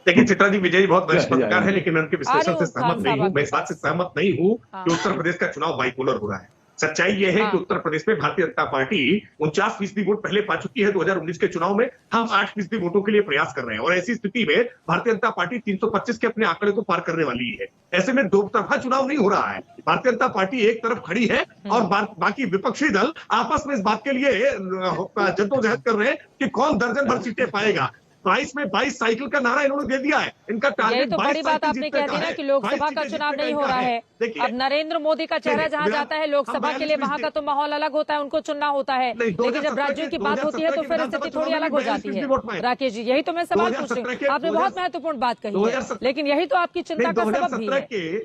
देखिए चित्रा जी, विजय बहुत वरिष्ठ पत्रकार है, लेकिन मैं उनके विश्लेषण से सहमत नहीं हूँ। मैं इस बात से सहमत नहीं हूँ कि उत्तर प्रदेश का चुनाव बाइपोलर हो रहा है। सच्चाई यह है कि उत्तर प्रदेश में भारतीय जनता पार्टी 49% वोट पहले पा चुकी है 2019 के चुनाव में। हम 8% वोटों के लिए प्रयास कर रहे हैं और ऐसी स्थिति में भारतीय जनता पार्टी 325 के अपने आंकड़े को पार करने वाली है। ऐसे में दो तरफा चुनाव नहीं हो रहा है। भारतीय जनता पार्टी एक तरफ खड़ी है और बाकी विपक्षी दल आपस में इस बात के लिए जद्दोजहद कर रहे हैं कि कौन दर्जन भर सीटें पाएगा। 22 में 22 साइकिल का नारा इन्होंने दे दिया है। इनका टारगेट, यही तो बड़ी बात आपने कह दी ना कि लोकसभा का चुनाव नहीं हो रहा है। अब नरेंद्र मोदी का चेहरा जहां जाता है लोकसभा के लिए, वहां का तो माहौल अलग होता है, उनको चुनना होता है। लेकिन जब राज्यों की बात होती है तो फिर स्थिति थोड़ी अलग हो जाती है। राकेश जी, यही तो मैं सवाल पूछ रही हूँ। आपने बहुत महत्वपूर्ण बात कही है, लेकिन यही तो आपकी चिंता का सबब भी है।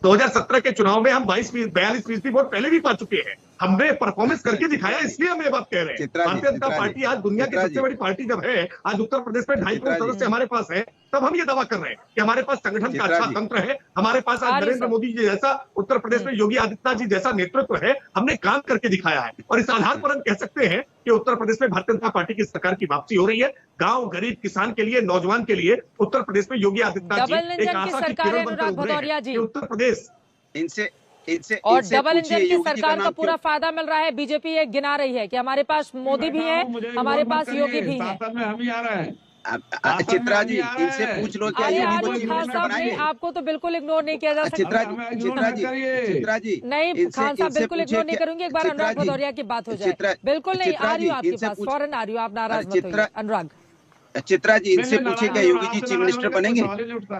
2017 के चुनाव में हम 42% वोट पहले भी पा चुके हैं। हमने परफॉर्मेंस करके दिखाया, इसलिए हम ये बात कह रहे हैं। भारतीय जनता पार्टी आज दुनिया की सबसे बड़ी पार्टी जब है, आज उत्तर प्रदेश में 2.5 करोड़ सदस्य हमारे पास है, तब हम ये दावा कर रहे हैं कि हमारे पास संगठन का अच्छा तंत्र है। हमारे पास आज नरेंद्र मोदी जी जैसा, उत्तर प्रदेश में योगी आदित्यनाथ जी जैसा नेतृत्व है। हमने काम करके दिखाया है और इस आधार पर हम कह सकते हैं कि उत्तर प्रदेश में भारतीय जनता पार्टी की सरकार की वापसी हो रही है। गांव, गरीब, किसान के लिए, नौजवान के लिए उत्तर प्रदेश में योगी आदित्यनाथ जी एक आशा की किरण बनकर उभरे हैं। उत्तर प्रदेश और डबल इंजन की सरकार का पूरा फायदा मिल रहा है। बीजेपी ये गिना रही है कि हमारे पास मोदी भी है, हमारे पास योगी भी है। हम ही आ रहे हैं। चित्रा जी, इनसे पूछ लो क्या आपको तो बिल्कुल इग्नोर नहीं किया जा सकता। चित्रा जी नहीं, खान साहब बिल्कुल इग्नोर नहीं करूंगी। एक बार अनुराग भदौरिया की बात हो जाए। बिल्कुल नहीं, आ रही हूँ आपके पास, फौरन आ रही हूँ, आप नाराज मत होइए। अनुराग, चित्रा जी, इनसे पूछिए क्या योगी जी चीफ मिनिस्टर बनेंगे?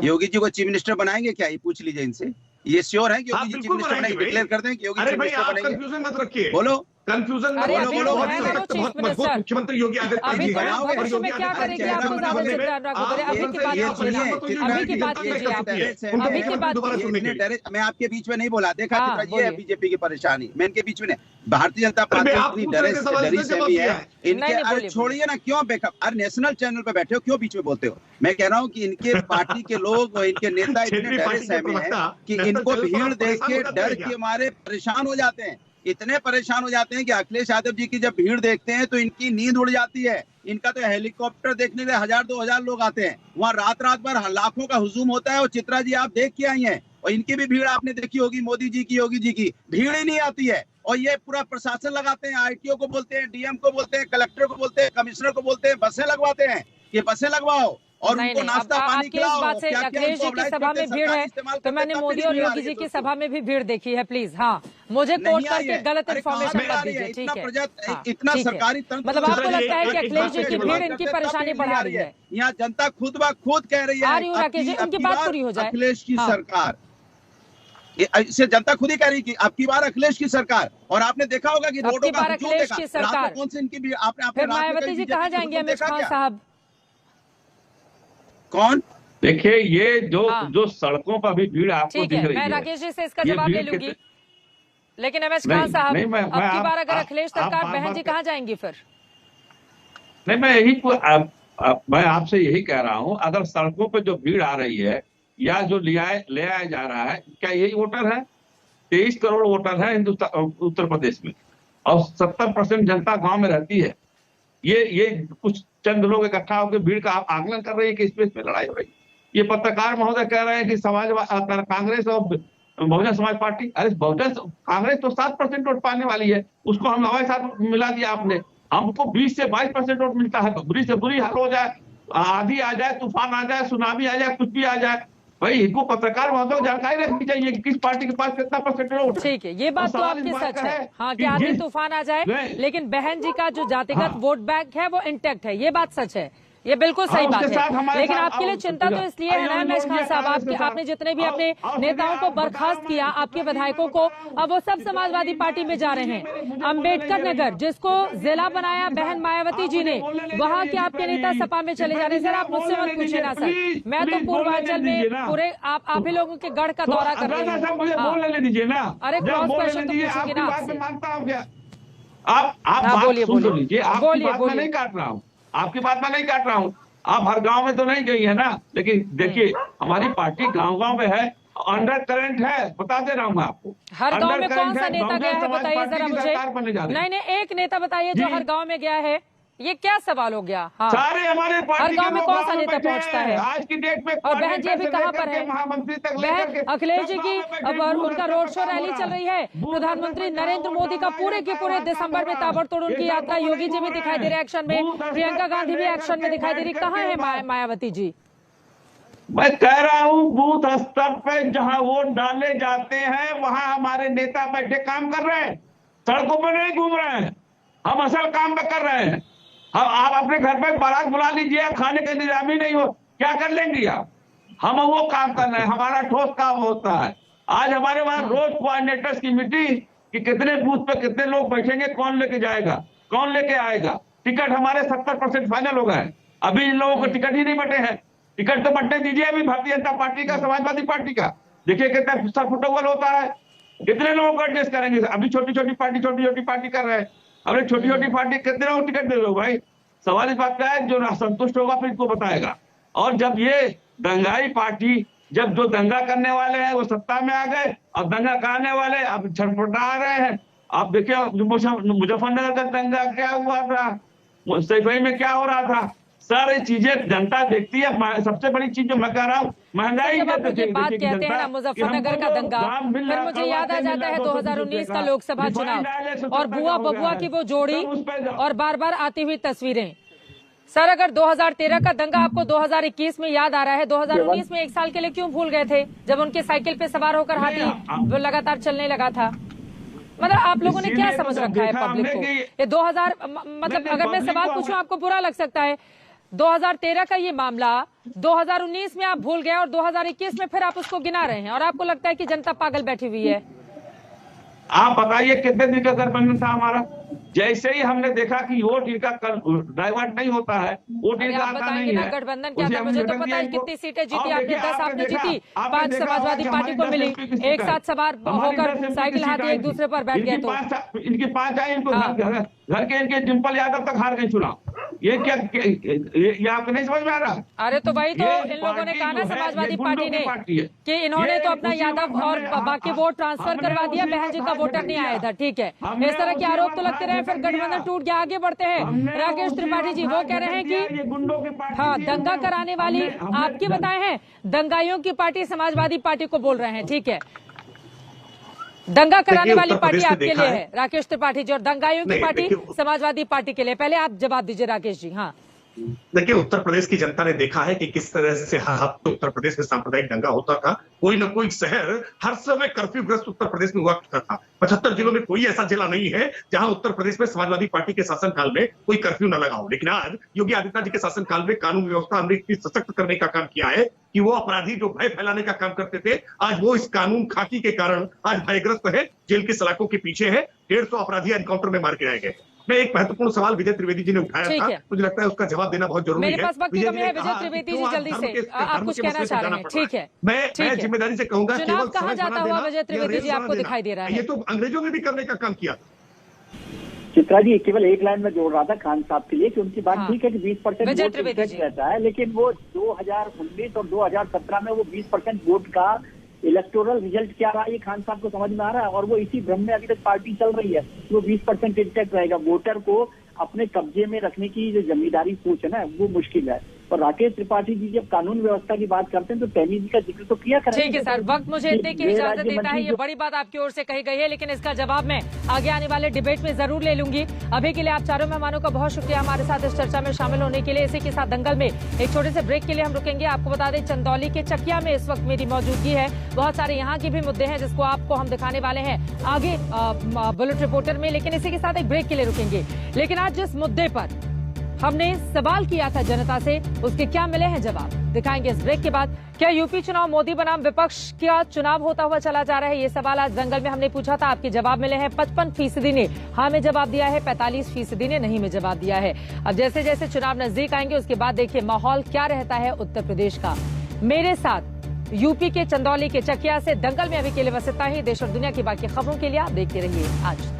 योगी जी को चीफ मिनिस्टर बनाएंगे क्या? ये पूछ लीजिए इनसे। ये श्योर है कि योगी जी चीफ मिनिस्टर बनेंगे? डिक्लेयर कर दें कि योगी चीफ मिनिस्टर बनेंगे। कंफ्यूजन मत रखिए, बोलो कंफ्यूजन मत बोलो। बहुत मजबूत मुख्यमंत्री योगी आदित्यनाथ जी भविष्य में क्या करेंगे आपको ज्यादा चिंता? अनुराग भदौरिया, अभी की बात कीजिए, अभी की बात कीजिए आप, अभी की बात। मैं आपके बीच में नहीं बोला, देखा चित्रा, ये है बीजेपी की परेशानी। मैं इनके बीच में नहीं। भारतीय जनता पार्टी इतनी डरी सहमी है इनके। अरे छोड़िए ना, क्यों बेकअप? अरे नेशनल चैनल पे बैठे हो, क्यों बीच में बोलते हो? मैं कह रहा हूँ कि इनके पार्टी के लोग और इनके नेता इतने डरे सहमे हैं कि इनको भीड़ देख के डर के मारे परेशान हो जाते हैं। इतने परेशान हो जाते हैं कि अखिलेश यादव जी की जब भीड़ देखते हैं तो इनकी नींद उड़ जाती है। इनका तो हेलीकॉप्टर देखने के 1000-2000 लोग आते हैं, वहाँ रात भर लाखों का हुजूम होता है। और चित्रा जी, आप देख के आई हैं, और इनकी भी भीड़ आपने देखी होगी, मोदी जी की, योगी जी की भीड़ ही नहीं आती है। और ये पूरा प्रशासन लगाते हैं, आईटीओ को बोलते हैं, डीएम को बोलते हैं, कलेक्टर को बोलते हैं, कमिश्नर को बोलते हैं, बसें लगवाते हैं। ये बसें लगवाओ और उनको नाश्ता पानी खिलाओ। बात से अखिलेश जी की सभा में भीड़ है, तो मैंने मोदी और योगी जी की सभा में भी भीड़ देखी है। प्लीज, हाँ, मुझे कोट करके गलत इन्फॉर्मेशन मत दीजिए, ठीक है? इतना सरकारी तंत्र, मतलब आपको लगता है कि अखिलेश जी की भीड़ इनकी परेशानी बढ़ा रही है? यहाँ जनता खुद ब खुद कह रही है। राकेश जी, उनकी बात पूरी हो जाए। अखिलेश की सरकार, इससे जनता खुद ही कह रही कि आपकी बार अखिलेश की सरकार। और आपने देखा होगा कि रोडों का अखिलेश की सरकार, कौन से इनकी आपने मायावती जी कहाँ जाएंगे? अमित शाह साहब कौन? देखिए, ये जो सड़कों पर भी भीड़ आपको दिख रही है, मैं राकेश जी से इसका जवाब ले लूंगी, लेकिन अमित शाह साहब, अब की बार अगर अखिलेश सरकार, बहन जी कहाँ जाएंगी फिर? नहीं, मैं आपसे यही कह रहा हूँ, अगर सड़कों पर जो भीड़ आ रही है या जो ले आया जा रहा है, क्या यही वोटर है? 23 करोड़ वोटर है हिंदुस्तान, उत्तर प्रदेश में, और 70% जनता गांव में रहती है। ये कुछ चंद लोग इकट्ठा होकर भीड़ का आकलन कर रहे हैं कि इस पे लड़ाई हो रही। ये पत्रकार महोदय कह रहे हैं कि कांग्रेस और बहुजन समाज पार्टी, अरे कांग्रेस तो 7% वोट पाने वाली है, उसको हम हमारे साथ मिला दिया आपने। हमको 20 से 22% वोट मिलता है, तो बुरी से बुरी हाल हो जाए, आंधी आ जाए, तूफान आ जाए, सुनामी आ जाए, कुछ भी आ जाए, भाई इनको पत्रकार महोदय को जानकारी रखनी चाहिए कि किस पार्टी के पास कितना परसेंट वोट। ठीक है, ये बात तो आपकी सच है, हाँ, कि आंधी तूफान आ जाए, लेकिन बहन जी का जो जातिगत वोट बैंक है वो इंटैक्ट है, ये बात सच है, ये बिल्कुल सही बात है। लेकिन आपके लिए चिंता तो इसलिए है ना अमित खान साहब, आपने जितने भी अपने नेताओं को बर्खास्त किया, आपके विधायकों को, अब वो सब समाजवादी पार्टी में जा रहे हैं। अम्बेडकर नगर, जिसको जिला बनाया बहन मायावती जी ने, वहाँ के आपके नेता सपा में चले जा रहे हैं। सर, आप मुझसे मत पूछे ना सर, मैं तो पूर्वांचल में पूरे आप ही लोगों के गढ़ का दौरा कर रही हूँ। अरे क्रॉस क्वेश्चन तो पूछेंगे ना आपसे। आप बोलिए, नहीं काट रहा हूँ, आपकी बात मैं नहीं काट रहा हूँ। आप हर गांव में तो नहीं गई है ना, लेकिन देखिए हमारी पार्टी गांव-गांव में है, अंडर करंट है, बता दे रहा हूँ आपको। हर गांव में कौन सा नेता गया है बताइए जरा मुझे? नहीं, एक नेता बताइए जो हर गांव में गया है, ये क्या सवाल हो गया? हाँ। सारे हमारे पार्टी हर गांव में कौन सा नेता बैठे पहुंचता हैं। है? आज की डेट में और बहन जी अभी कहाँ पर है? महामंत्री तक बहन अखिलेश जी की अब उनका रोड शो रैली चल रही है। प्रधानमंत्री नरेंद्र मोदी का पूरे के पूरे दिसंबर में ताबड़तोड़ उनकी यात्रा। योगी जी भी दिखाई दे रहे एक्शन में, प्रियंका गांधी भी एक्शन में दिखाई दे रही। कहाँ है मायावती जी? मैं कह रहा हूँ बूथ स्तर पे जहां वोट डाले जाते हैं वहां हमारे नेता बैठे काम कर रहे हैं, सड़कों पर नहीं घूम रहे हैं। हम असल काम में कर रहे हैं। हम आप अपने घर पे बारात बुला लीजिए, खाने का इंतजाम ही नहीं हो, क्या कर लेंगे आप? हम वो काम कर रहे हैं, हमारा ठोस काम होता है। आज हमारे वहां रोज कोऑर्डिनेटर्स की मीटिंग कि कितने बूथ पे कितने लोग बैठेंगे, कौन लेके जाएगा, कौन लेके आएगा। टिकट हमारे 70% फाइनल हो गए, अभी इन लोगों को टिकट ही नहीं बटे हैं। टिकट तो बंटने दीजिए अभी भारतीय जनता पार्टी का, समाजवादी पार्टी का। देखिए कितना फुटबॉल होता है, कितने लोगों को एडजस्ट करेंगे। अभी छोटी छोटी पार्टी कर रहे हैं। अब छोटी छोटी पार्टी कितने लोगों को टिकट दे दो भाई? सवाल इस बात का है, जो संतुष्ट होगा फिर इसको बताएगा। और जब ये दंगाई पार्टी, जब जो दंगा करने वाले हैं वो सत्ता में आ गए, अब दंगा कराने वाले अब छटपटा रहे हैं। आप देखिए मुजफ्फरनगर का दंगा क्या हुआ था, सैफई में क्या हो रहा था, सारी चीजें जनता देखती है। सबसे बड़ी चीज जो मैं कह रहा हूँ, महंगाई बात कहते हैं ना मुजफ्फरनगर का दंगा, फिर मुझे याद आ जाता है 2019 का लोकसभा चुनाव और बुआ बबुआ की वो जोड़ी और बार बार आती हुई तस्वीरें। सर अगर 2013 का दंगा आपको 2021 में याद आ रहा है, 2019 में एक साल के लिए क्यों भूल गए थे जब उनके साइकिल पे सवार होकर हाथी लगातार चलने लगा था? मतलब आप लोगों ने क्या समझ रखा है पब्लिक को? ये 2000 मतलब अगर मैं सवाल पूछूं आपको बुरा लग सकता है, 2013 का ये मामला 2019 में आप भूल गए और 2021 में फिर आप उसको गिना रहे हैं और आपको लगता है कि जनता पागल बैठी हुई है। आप बताइए कितने दिन का गठबंधन था हमारा? जैसे ही हमने देखा कि वोट इनका डाइवर्ट नहीं होता है, वोट इनका आता नहीं है। गठबंधन क्या था? मुझे तो पता है कितनी सीटें जीती आपने, 10 आपने जीती, 5 समाजवादी पार्टी को मिली। एक साथ सवार होकर साइकिल हाथी एक दूसरे पर बैठ गए तो इनकी 5 आई, इनको घर के इनके डिम्पल यादव तक हार गए चुनाव। ये क्या ये आपको नहीं समझ में आ रहा? अरे तो वही तो इन लोगों ने कहा ना समाजवादी पार्टी ने कि इन्होंने तो अपना यादव और बाकी वोट ट्रांसफर करवा दिया, बहन जी का वोटर नहीं आया था। ठीक है, इस तरह के आरोप तो लगते रहे, फिर गठबंधन टूट गया। आगे बढ़ते हैं, राकेश त्रिपाठी जी वो कह रहे हैं कि हाँ दंगा कराने वाली आपके बताए हैं, दंगाइयों की पार्टी समाजवादी पार्टी को बोल रहे हैं। ठीक है, दंगा कराने वाली पार्टी आपके लिए है राकेश त्रिपाठी जी और दंगाइयों की पार्टी समाजवादी पार्टी के लिए। पहले आप जवाब दीजिए राकेश जी। हाँ देखिए, उत्तर प्रदेश की जनता ने देखा है कि किस तरह से हर हफ्ते उत्तर प्रदेश में सांप्रदायिक दंगा होता था। कोई न कोई शहर हर समय कर्फ्यू ग्रस्त उत्तर प्रदेश में हुआ करता था। 75 जिलों में कोई ऐसा जिला नहीं है जहां उत्तर प्रदेश में समाजवादी पार्टी के शासनकाल में कोई कर्फ्यू न लगा हो। लेकिन आज योगी आदित्यनाथ जी के शासनकाल में कानून व्यवस्था हमने इतनी सशक्त करने का काम किया है कि वो अपराधी जो भय फैलाने का काम करते थे, आज वो इस कानून खाकी के कारण आज भयग्रस्त है, जेल की सलाखों के पीछे है। 150 अपराधी एनकाउंटर में मार गिराए गए। मैं एक महत्वपूर्ण सवाल विजय त्रिवेदी जी ने उठाया था, मुझे लगता है उसका जवाब देना बहुत जरूरी है। मेरे पास वक्त की कमी है, विजय त्रिवेदी जी जल्दी से आप कुछ कहना चाह रहे हैं। ठीक है, मैं जिम्मेदारी से कहूंगा, चुनाव कहाँ जाता हुआ विजय त्रिवेदी जी आपको दिखाई दे रहा है? ये तो अंग्रेजों ने भी करने का काम किया। चित्रा जी केवल एक लाइन में जोड़ रहा था खान साहब के लिए कि उनकी बात ठीक है कि 20% वोट रहता है, लेकिन वो 2019 और 2017 में वो 20% वोट का इलेक्टोरल रिजल्ट क्या रहा ये खान साहब को समझ में आ रहा है और वो इसी भ्रम में अभी तक पार्टी चल रही है। वो 20% इंटैक्ट रहेगा। वोटर को अपने कब्जे में रखने की जो जमींदारी सोच है ना वो मुश्किल है। और राकेश त्रिपाठी जी जब कानून व्यवस्था की बात करते हैं तो तैमी जी का जिक्र तो किया करें। ठीक है सर, वक्त मुझे इतने की इजाजत देता है। ये बड़ी बात आपकी ओर से कही गई है, लेकिन इसका जवाब मैं आगे आने वाले डिबेट में जरूर ले लूंगी। अभी के लिए आप चारों मेहमानों का बहुत शुक्रिया हमारे साथ इस चर्चा में शामिल होने के लिए। इसी के साथ दंगल में एक छोटे से ब्रेक के लिए हम रुकेंगे। आपको बता दें चंदौली के चकिया में इस वक्त मेरी मौजूदगी है। बहुत सारे यहाँ के भी मुद्दे हैं जिसको आपको हम दिखाने वाले हैं आगे बुलेट रिपोर्टर में, लेकिन इसी के साथ एक ब्रेक के लिए रुकेंगे। लेकिन आज जिस मुद्दे पर हमने सवाल किया था जनता से, उसके क्या मिले हैं जवाब, दिखाएंगे इस ब्रेक के बाद। क्या यूपी चुनाव मोदी बनाम विपक्ष का चुनाव होता हुआ चला जा रहा है? ये सवाल आज दंगल में हमने पूछा था। आपके जवाब मिले हैं। 55% ने हाँ में जवाब दिया है, 45% ने नहीं में जवाब दिया है। अब जैसे जैसे चुनाव नजदीक आएंगे उसके बाद देखिए माहौल क्या रहता है उत्तर प्रदेश का। मेरे साथ यूपी के चंदौली के चकिया से दंगल में अभी के लिए बस इतना ही। देश और दुनिया की बाकी खबरों के लिए आप देखते रहिए आज तक।